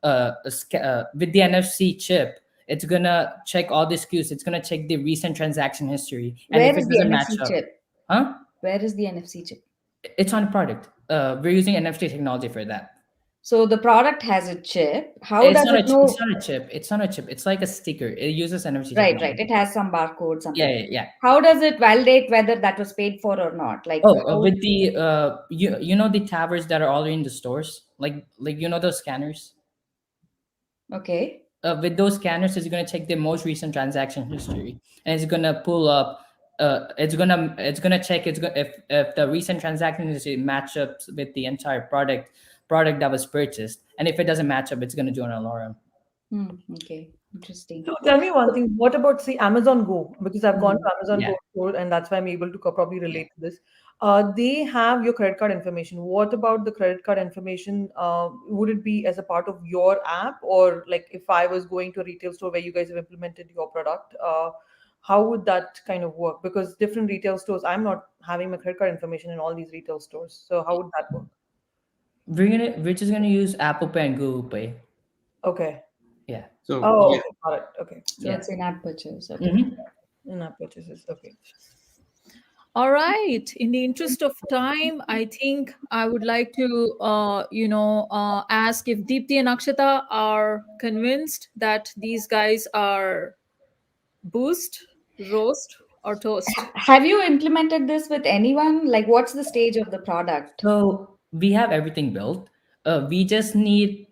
with the NFC chip, it's gonna check all the SKUs. It's gonna check the recent transaction history, and if Where it is the doesn't match NFC up, chip? huh? Where is the NFC chip? It's on the product. We're using NFC technology for that. So the product has a chip. How does it It's know? not a chip. It's not a chip. It's like a sticker. It uses NFC Right, right. technology. It has some barcode, Yeah, something. yeah, yeah. How does it validate whether that was paid for or not? Like Oh, how? with the you know the towers that are already in the stores, like you know those scanners. Okay. With those scanners, it's gonna check the most recent transaction history, and it's gonna pull up. It's gonna check if the recent transaction history match up with the entire product that was purchased, and if it doesn't match up, it's gonna do an alarm. Okay. Interesting. So tell me one thing. What about say Amazon Go? Because I've gone to Amazon Yeah. Go store, and that's why I'm able to probably relate to this. They have your credit card information. What about the credit card information? Would it be as a part of your app, or like if I was going to a retail store where you guys have implemented your product, how would that kind of work? Because different retail stores, I'm not having my credit card information in all these retail stores. So how would that work? We're just gonna use Apple Pay and Google Pay. Okay. Yeah. So Oh, yeah, okay. Got it. Okay. So Yeah. it's in-app purchase. Okay. Hmm. In-app purchases. Okay. All right. In the interest of time, I think I would like to, ask if Deepti and Akshata are convinced that these guys are boost, roast, or toast. Have you implemented this with anyone? Like, what's the stage of the product? So we have everything built. We just need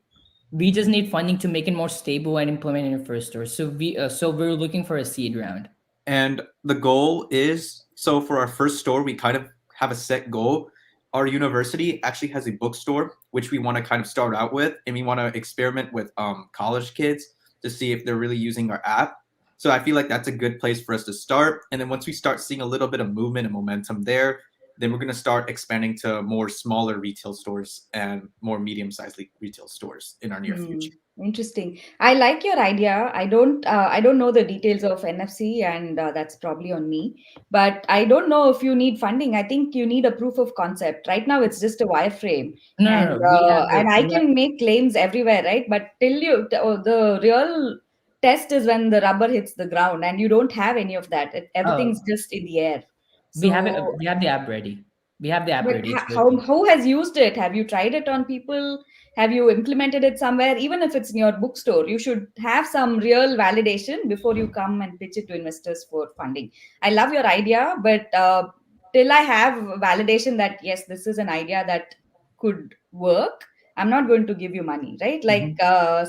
funding to make it more stable and implement it in first store. So we're looking for a seed round. and the goal is so for our first store, we kind of have a set goal. Our university actually has a bookstore, which we want to kind of start out with, and we want to experiment with college kids to see if they're really using our app. So I feel like that's a good place for us to start. And then once we start seeing a little bit of movement and momentum there, then we're going to start expanding to more smaller retail stores and more medium-sized retail stores in our near Hmm. future. Interesting. I like your idea. I don't know the details of NFC, and that's probably on me. But I don't know if you need funding. I think you need a proof of concept. Right now, it's just a wireframe, No, and no, no. We have and I the can make claims everywhere, right? But the real test is when the rubber hits the ground, and you don't have any of that. uh, Everything's just in the air. we have it. So We have the app ready. We have the app But ready. It's how working. who has used it? Have you tried it on people? Have you implemented it somewhere? Even if it's in your bookstore, you should have some real validation before you come and pitch it to investors for funding. I love your idea, but till I have validation that yes, this is an idea that could work, I'm not going to give you money, right? Like,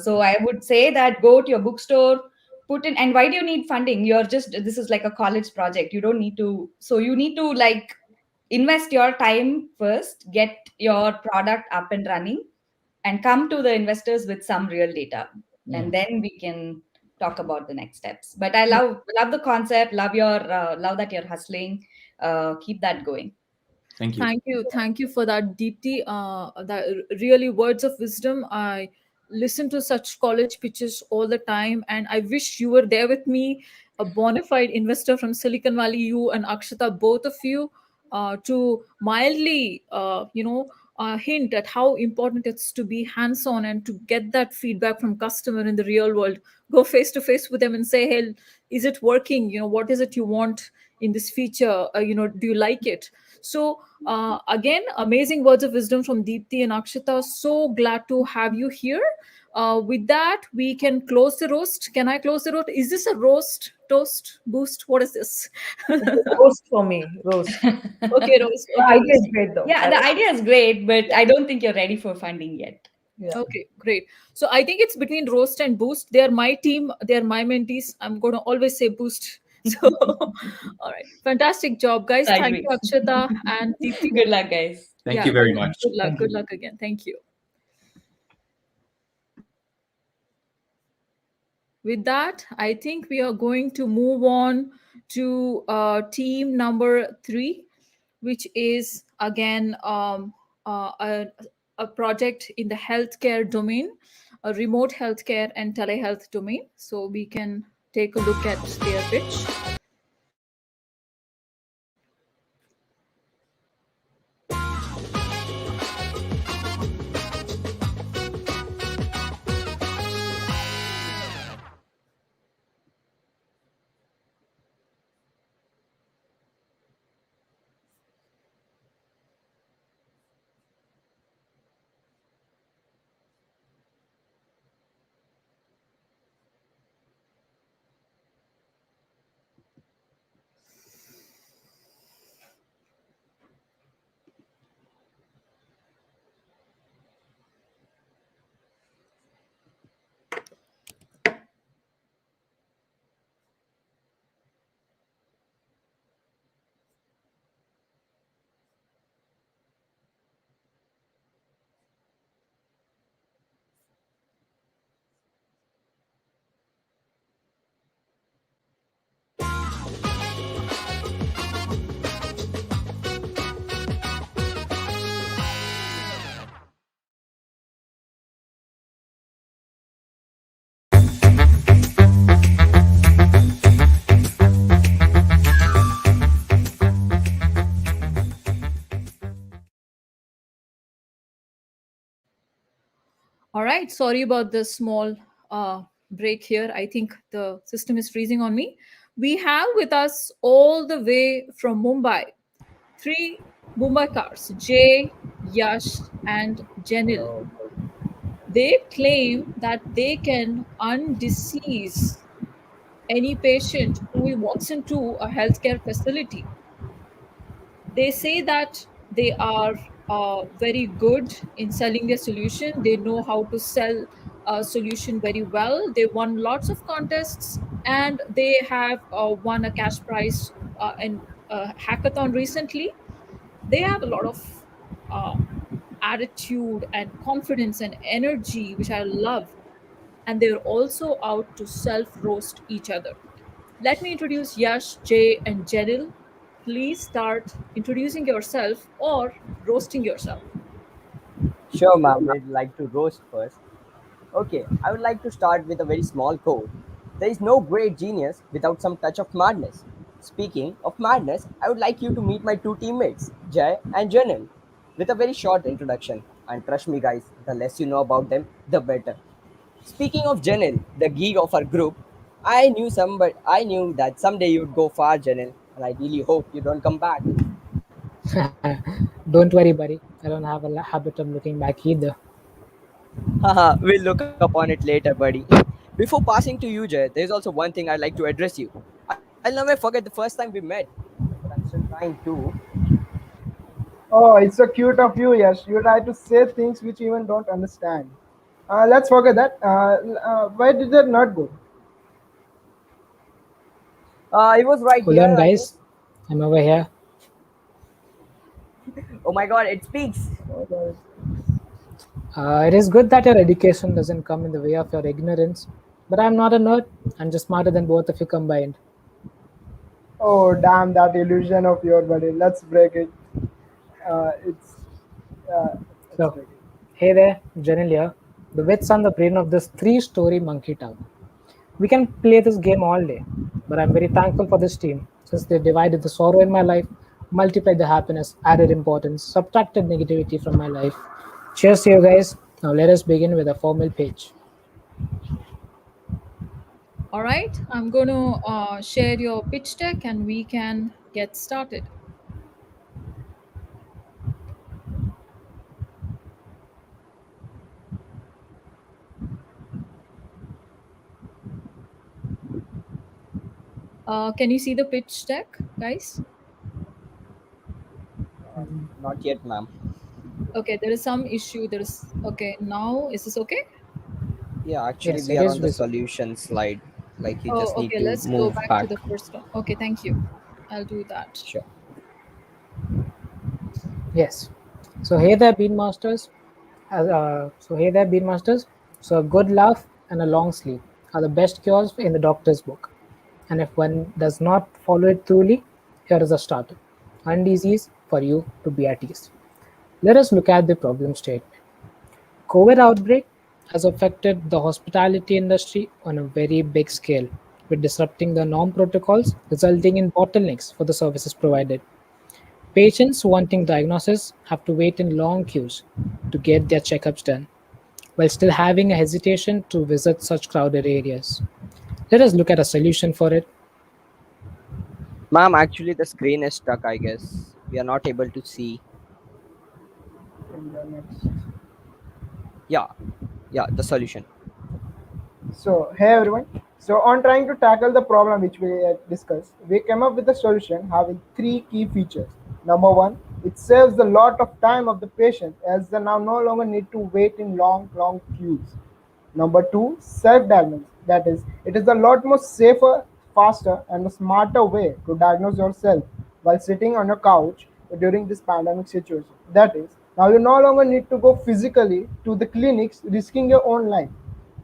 so I would say that go to your bookstore, put in. And why do you need funding? You're just, this is like a college project. You don't need to. So you need to like invest your time first, get your product up and running, and come to the investors with some real data, Yeah. and then we can talk about the next steps. But I love the concept, love your love that you're hustling. Keep that going. Thank you. Thank you for that, Deepti. That really words of wisdom. I listen to such college pitches all the time, and I wish you were there with me, a bona fide investor from Silicon Valley. You and Akshata, both of you, to mildly, hint at how important it's to be hands-on and to get that feedback from customer in the real world. Go face to face with them and say, "Hey, is it working? What is it you want in this feature? Do you like it?" So again, amazing words of wisdom from Deepti and Akshita. So glad to have you here. With that, we can close the roast. Can I close the roast? Is this a roast, toast, boost? What is this? Roast for me, roast. Okay, roast. The Okay, idea is roast. great though. Yeah, the idea is great, but I don't think you're ready for funding yet. Yeah. Okay, great. So I think it's between roast and boost. They are my team. They are my mentees. I'm going to always say boost. So, all right, fantastic job, guys. I Thank agree. you, Akshata and Deepti. Good luck, guys. Thank Yeah, you very much. good luck. Thank Good you. luck again. Thank you. With that, I think we are going to move on to team number 3, which is again a project in the healthcare domain, a remote healthcare and telehealth domain. So we can take a look at their pitch. All right, sorry about the small break here. I think the system is freezing on me. We have with us all the way from Mumbai 3 Mumbai cars, Jay, Yash, and Janil. They claim that they can undecease any patient who walks into a healthcare facility. They say that they are very good in selling their solution. They know how to sell a solution very well. They won lots of contests, and they have won a cash prize in a hackathon recently. They have a lot of uh, attitude and confidence and energy, which I love. And they're also out to self roast each other. Let me introduce Yash, Jay, and Jedil. Please start introducing yourself or roasting yourself. Sure, ma'am. I'd like to roast first. Okay, I would like to start with a very small quote. There is no great genius without some touch of madness. Speaking of madness, I would like you to meet my two teammates, Jay and Janil, with a very short introduction. And trust me, guys, the less you know about them, the better. Speaking of Janil, the geek of our group, I knew that someday you would go far, Janil, and I really hope you don't come back. Don't worry, buddy. I don't have a habit of looking back either. Haha, we'll look upon it later, buddy. Before passing to you, Jay, there's also one thing I'd like to address you. I'll never forget the first time we met, but I'm still trying to. Oh, it's so cute of you, Yash. You try to say things which you even don't understand. Let's forget that. Why did that not go? It was right Hold here, on, I guys. guess. I'm over here. Oh my god, it speaks. Oh, God. It is good that your education doesn't come in the way of your ignorance, but I'm not a nerd. I'm just smarter than both of you combined. Oh, damn that illusion of your buddy. Let's break it. It's let's So, break it. hey there, Janil here. The wits on the brain of this three-story monkey town. We can play this game all day, but I'm very thankful for this team since they divided the sorrow in my life, multiplied the happiness, added importance, subtracted negativity from my life. Cheers to you guys. Now let us begin with a formal page. All right, I'm going to share your pitch deck and we can get started. Can you see the pitch deck, guys? Not yet, ma'am. Okay, there is some issue. There is okay now. Is this okay? Yeah, actually, Yes, we it are is on the visible. solution slide. Like, you Oh, just need okay. to Let's go move back to back. the first one. Okay, thank you. I'll do that. Sure. Yes. So hey there, Bean Masters. Bean Masters. So a good laugh and a long sleep are the best cures in the doctor's book. And if one does not follow it truly, here is a starter. Undisease for you to be at ease. Let us look at the problem statement. COVID outbreak has affected the hospitality industry on a very big scale, with disrupting the norm protocols, resulting in bottlenecks for the services provided. Patients wanting diagnosis have to wait in long queues to get their checkups done, while still having a hesitation to visit such crowded areas. Let us look at a solution for it. Ma'am, actually, the screen is stuck, I guess. We are not able to see. In the next. Yeah, yeah, the solution. So, hey everyone. So, on trying to tackle the problem which we discussed, we came up with a solution having three key features. Number one, it saves a lot of time of the patient as they now no longer need to wait in long queues. Number two, self-diagnosis. That is, it is a lot more safer, faster, and a smarter way to diagnose yourself while sitting on a couch during this pandemic situation. That is, now you no longer need to go physically to the clinics, risking your own life.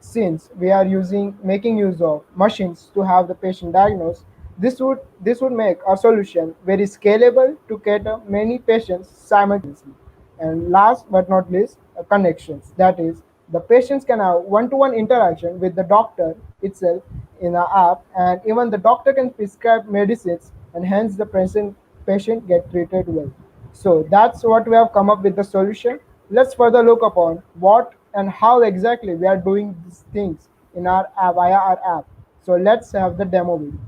Since we are using making use of machines to have the patient diagnosed, this would make our solution very scalable to cater many patients simultaneously. And last but not least, connections. That is, the patients can have one-to-one interaction with the doctor itself in an app, and even the doctor can prescribe medicines, and hence the patient get treated well. So that's what we have come up with the solution. Let's further look upon what and how exactly we are doing these things in our app, via our app. So let's have the demo video.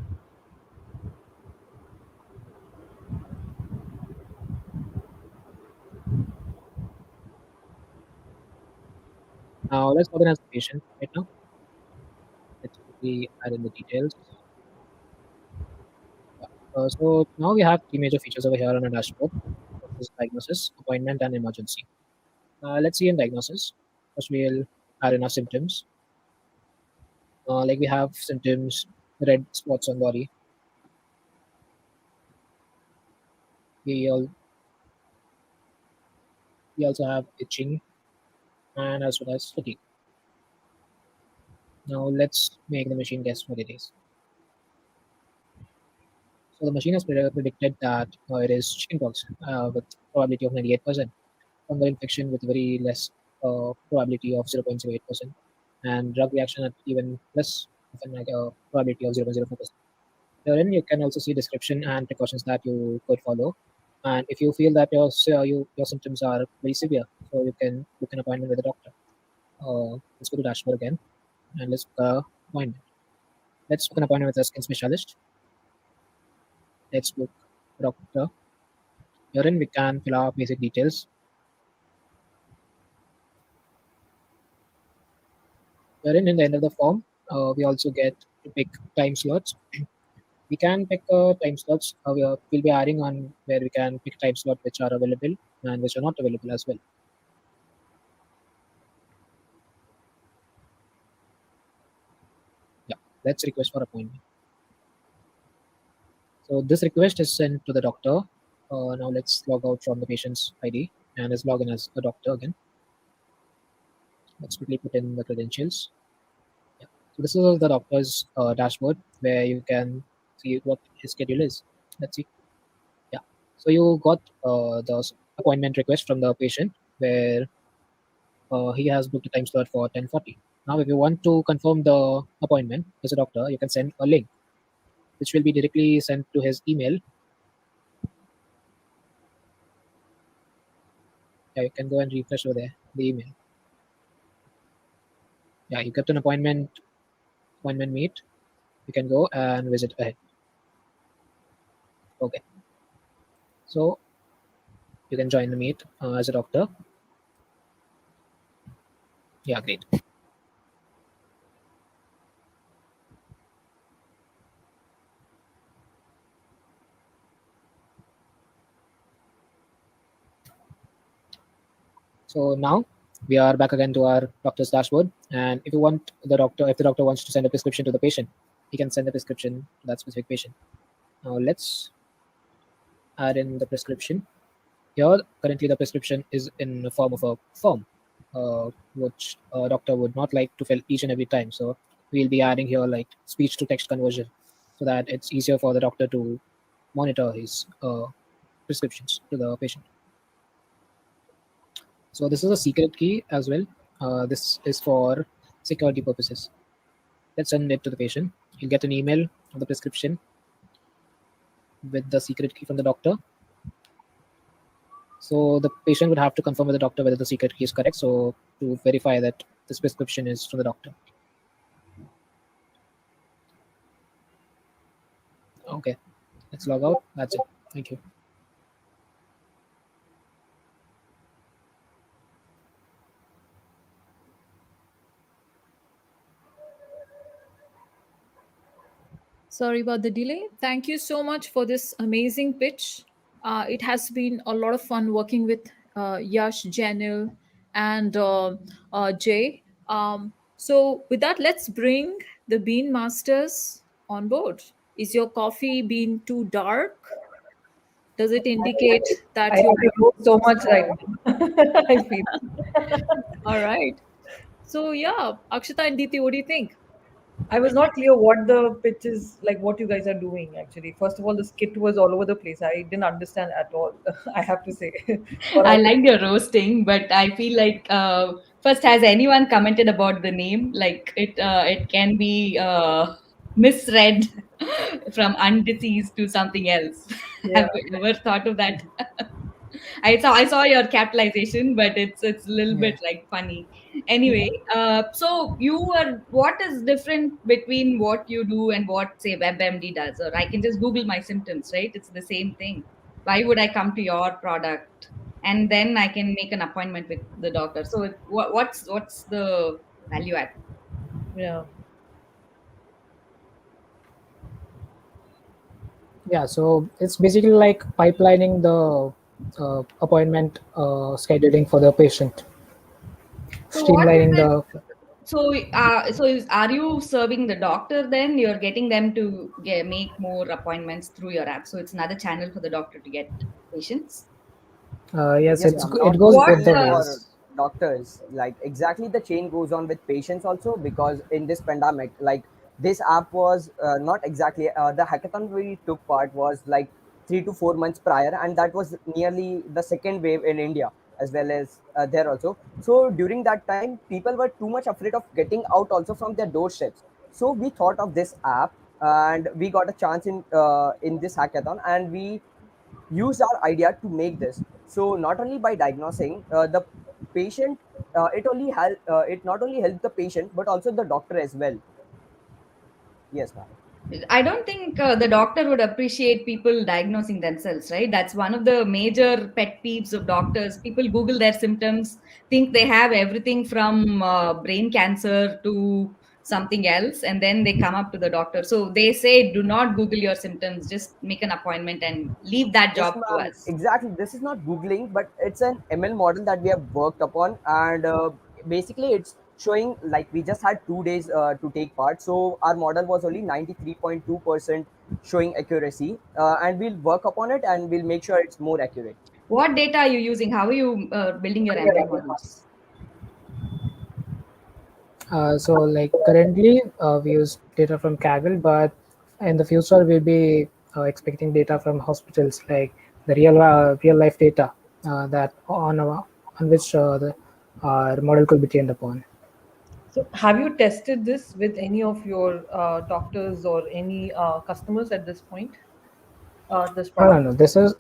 Now let's organize the patient right now. Let's quickly add in the details. So now we have three major features over here on our dashboard. First is diagnosis, appointment, and emergency. Let's see in diagnosis. First, we'll add in our symptoms. Like we have symptoms, red spots on body. We all we also have itching and as well as fatigue. Now let's make the machine guess what it is. So the machine has predicted that it is chickenpox with probability of 98%, fungal infection with very less probability of 0.08%, and drug reaction at even less of a probability of 0.04%. Therein, you can also see description and precautions that you could follow. And if you feel that your symptoms are very severe, so you can book an appointment with a doctor. Let's go to dashboard again and let's book a appointment. Let's book an appointment with a skin specialist. Let's book a doctor. Herein we can fill our basic details. Herein in the end of the form, we also get to pick time slots. We can pick time slots. We'll be adding on where we can pick time slots which are available and which are not available as well. Yeah, let's request for appointment. So this request is sent to the doctor. Now let's log out from the patient's ID and let's log in as a doctor again. Let's quickly put in the credentials. Yeah. So this is the doctor's dashboard where you can see what his schedule is. Let's see. Yeah. So you got the appointment request from the patient where he has booked a time slot for 10:40. Now, if you want to confirm the appointment as a doctor, you can send a link, which will be directly sent to his email. Yeah, you can go and refresh over there the email. Yeah, you get an appointment meet. You can go and visit ahead. Okay, so you can join the meet as a doctor. Yeah, great. So now we are back again to our doctor's dashboard. And if the doctor wants to send a prescription to the patient, he can send the prescription to that specific patient. Now let's add in the prescription. Here, currently the prescription is in the form of a form, which a doctor would not like to fill each and every time. So we'll be adding here like speech to text conversion, so that it's easier for the doctor to monitor his prescriptions to the patient. So this is a secret key as well. This is for security purposes. Let's send it to the patient. He'll get an email of the prescription with the secret key from the doctor. So the patient would have to confirm with the doctor whether the secret key is correct. So to verify that this prescription is from the doctor. Okay, let's log out. That's it. Thank you. Sorry about the delay. Thank you so much for this amazing pitch. It has been a lot of fun working with Yash, Janil, and Jay. So, with that, let's bring the Bean Masters on board. Is your coffee bean too dark? Does it indicate I that have you're to go so much right now. I feel. all right? So, yeah, Akshita and Deepti, what do you think? I was not clear what the pitch is, like what you guys are doing actually. First of all, the skit was all over the place. I didn't understand at all, I have to say. Or I I like your roasting, but I feel like first, has anyone commented about the name? Like it can be misread from undeceased to something else. Yeah. Have you ever thought of that? I saw your capitalization, but it's a little Yeah. bit like funny. Anyway, so what is different between what you do and what say WebMD does? Or I can just Google my symptoms, right? It's the same thing. Why would I come to your product and then I can make an appointment with the doctor? So what's the value add? Yeah. Yeah, so it's basically like pipelining the appointment scheduling for the patient, So what streamlining difference? the. Are you serving the doctor then? You're getting them to make more appointments through your app. So it's another channel for the doctor to get patients. Yes, Yes, ma'am. it Not goes not What? both only the for ways. doctors. Like exactly, the chain goes on with patients also because in this pandemic, like this app was not exactly the hackathon we took part was like 3 to 4 months prior, and that was nearly the second wave in India as well as there also. So during that time, people were too much afraid of getting out also from their doorsteps. So we thought of this app, and we got a chance in this hackathon, and we used our idea to make this. So not only by diagnosing the patient, it not only helped the patient but also the doctor as well. Yes, ma'am. I don't think the doctor would appreciate people diagnosing themselves, right? That's one of the major pet peeves of doctors. People Google their symptoms, think they have everything from brain cancer to something else, and then they come up to the doctor. So they say, do not Google your symptoms, just make an appointment and leave that Yes, job to ma'am. us. Exactly. This is not Googling, but it's an ML model that we have worked upon. And basically, it's showing like we just had 2 days to take part. So our model was only 93.2% showing accuracy. And we'll work upon it and we'll make sure it's more accurate. What data are you using? How are you building your ML models? So like currently we use data from Kaggle, but in the future we'll be expecting data from hospitals, like the real life data that on which the model could be trained upon. So, have you tested this with any of your doctors or any customers at this point? This I don't product? know. This is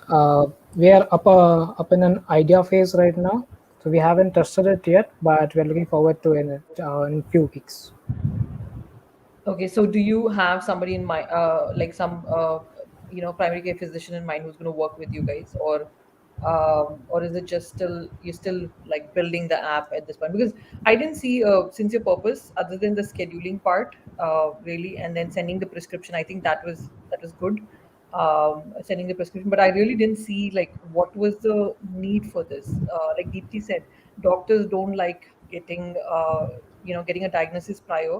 we are up in an idea phase right now, so we haven't tested it yet, but we are looking forward to in few weeks. Okay, so do you have somebody in mind, like some, primary care physician in mind who's going to work with you guys, or is it just still you're still like building the app at this point? Because I didn't see sincere purpose other than the scheduling part, really, and then sending the prescription. I think that was good, sending the prescription, but I really didn't see like what was the need for this. Like Deepti said, doctors don't like getting a diagnosis prior,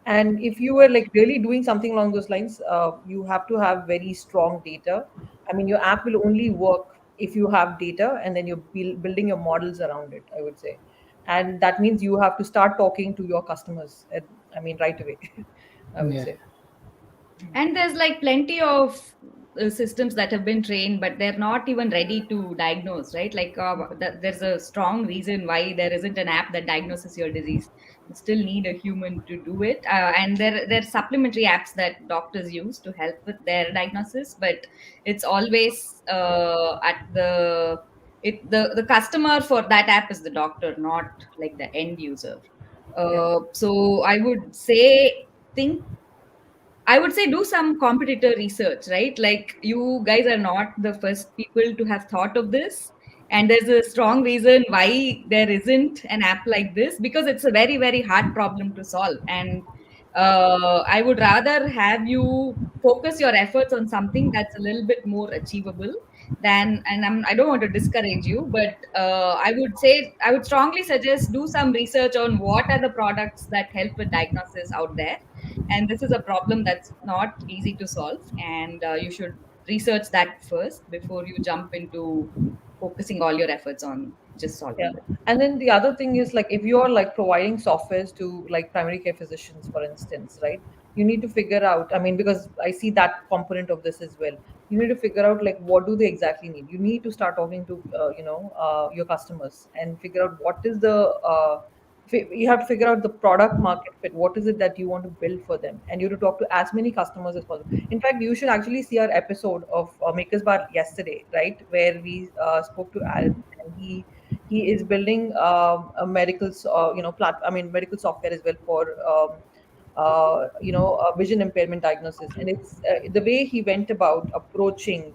and if you were like really doing something along those lines, you have to have very strong data. I mean, your app will only work if you have data, and then you're building your models around it, I would say. And that means you have to start talking to your customers, I mean, right away, I would Yeah. say. And there's like plenty of systems that have been trained, but they're not even ready to diagnose, right? Like there's a strong reason why there isn't an app that diagnoses your disease. You still need a human to do it. And there's supplementary apps that doctors use to help with their diagnosis, but it's always at the customer for that app is the doctor, not like the end user. Yeah. So I would say think I would say do some competitor research, right? Like you guys are not the first people to have thought of this. And there's a strong reason why there isn't an app like this because it's a very, very hard problem to solve. And I would rather have you focus your efforts on something that's a little bit more achievable than, and I don't want to discourage you, but I would strongly suggest do some research on what are the products that help with diagnosis out there, and this is a problem that's not easy to solve, and you should research that first before you jump into focusing all your efforts on just Yeah. solving it. And then the other thing is like if you're like providing softwares to like primary care physicians, for instance, right? You need to figure out, I mean, because I see that component of this as well. You need to figure out like what do they exactly need. You need to start talking to your customers and figure out what is you have to figure out the product market fit. What is it that you want to build for them? And you have to talk to as many customers as possible. In fact, you should actually see our episode of Makers Bar yesterday, right? Where we spoke to Aaron, and he is building a I mean, medical software as well for vision impairment diagnosis. And it's the way he went about approaching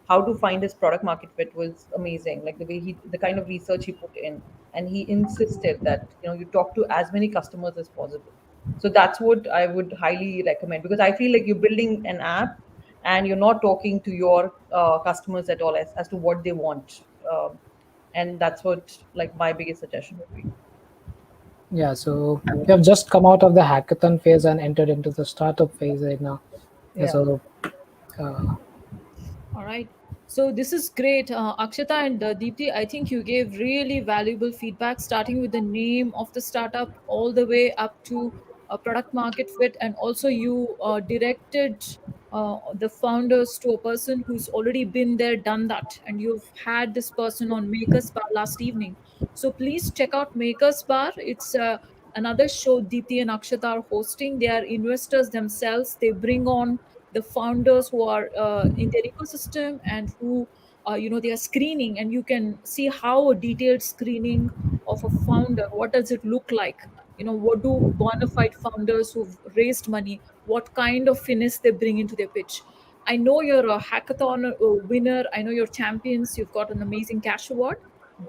how to find his product market fit was amazing. Like the kind of research he put in, and he insisted that you talk to as many customers as possible. So that's what I would highly recommend, because I feel like you're building an app and you're not talking to your customers at all as to what they want. And that's what like my biggest suggestion would be. Yeah, so we have just come out of the hackathon phase and entered into the startup phase right now. Yeah, Yeah. so uh, All right. So this is great. Akshata and Deepti, I think you gave really valuable feedback, starting with the name of the startup all the way up to a product market fit. And also, you directed the founders to a person who's already been there, done that. And you've had this person on Makers Bar last evening. So please check out Makers Bar. It's another show Deepti and Akshata are hosting. They are investors themselves. They bring on the founders who are in their ecosystem and who they are screening, and you can see how a detailed screening of a founder, what does it look like, what do bona fide founders who've raised money, what kind of finesse they bring into their pitch. I know you're a hackathon winner. I know you're champions. You've got an amazing cash award,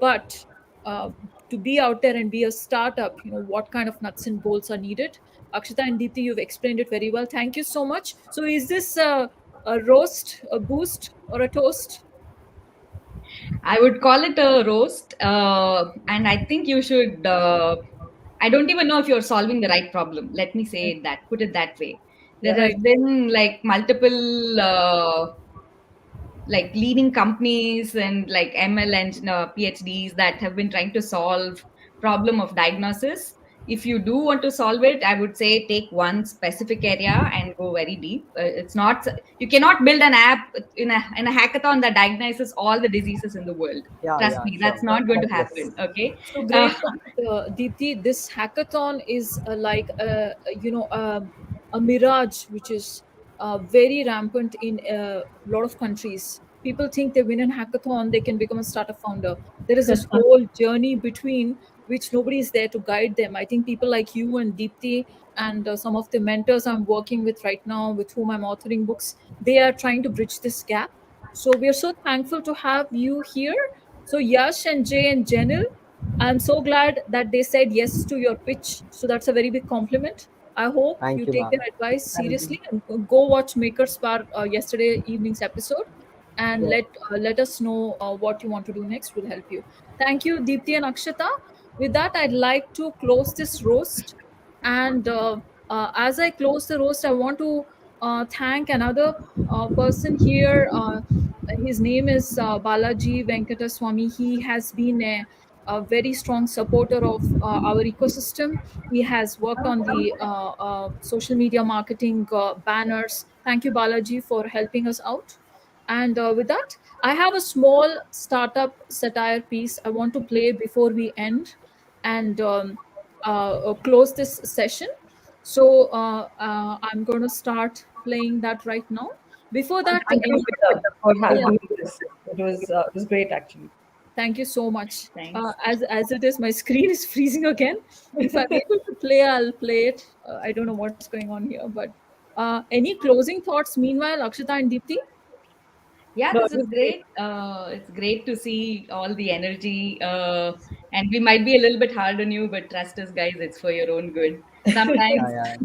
but to be out there and be a startup, what kind of nuts and bolts are needed? Akshita and Deepti, you've explained it very well. Thank you so much. So, is this a roast, a boost, or a toast? I would call it a roast. And I think you should. I don't even know if you're solving the right problem. Let me say that, put it that way. There has Right. been like multiple like leading companies and like ML and PhDs that have been trying to solve problem of diagnosis. If you do want to solve it, I would say take one specific area and go very deep. It's not, you cannot build an app in a hackathon that diagnoses all the diseases in the world. Yeah, Trust yeah, me, sure. that's not going to Yes. happen. Okay. So great point, Deepti. This hackathon is like a mirage, which is very rampant in a lot of countries. People think they win a hackathon, they can become a startup founder. There is this whole journey between which nobody is there to guide them. I think people like you and Deepti and some of the mentors I'm working with right now, with whom I'm authoring books, they are trying to bridge this gap. So we are so thankful to have you here. So Yash and Jay and Jenil, I'm so glad that they said yes to your pitch. So that's a very big compliment. I hope Thank you you, take their ma'am. advice seriously and go watch Maker Spark yesterday evening's episode, and Sure. let us know what you want to do next. We'll help you. Thank you, Deepti and Akshata. With that, I'd like to close this roast. And as I close the roast, I want to thank another person here. His name is Balaji Venkataswamy. He has been a very strong supporter of our ecosystem. He has worked on the social media marketing banners. Thank you, Balaji, for helping us out. And with that, I have a small startup satire piece I want to play before we end and close this session. So I'm going to start playing that right now. Before that, Thank you, Vida, for yeah. doing this. It was great, actually. Thank you so much. Thanks. As it is, my screen is freezing again. If I'm able to play, I'll play it. I don't know what's going on here, but any closing thoughts? Meanwhile, Akshita and Deepti. Yeah, No, this it was is great. great. It's great to see all the energy. And we might be a little bit hard on you, but trust us, guys, it's for your own good. Yeah, Sometimes yeah.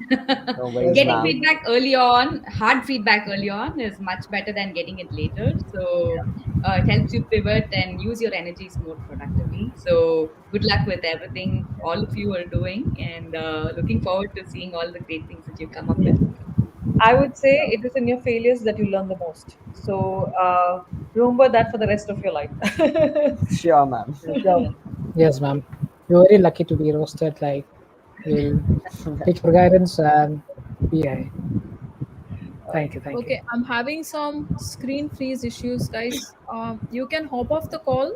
No worries, Yes, getting ma'am. indeed. feedback early on, hard feedback early on, is much better than getting it later. So it helps you pivot and use your energies more productively. So good luck with everything all of you are doing, and looking forward to seeing all the great things that you come up with. I would say Yeah. it is in your failures that you learn the most. So remember that for the rest of your life. Sure, ma'am. Sure. Yes, ma'am. You're very lucky to be roasted. Like, we'll take your guidance and be high. Thank you. Thank you. Okay, I'm having some screen freeze issues, guys. You can hop off the call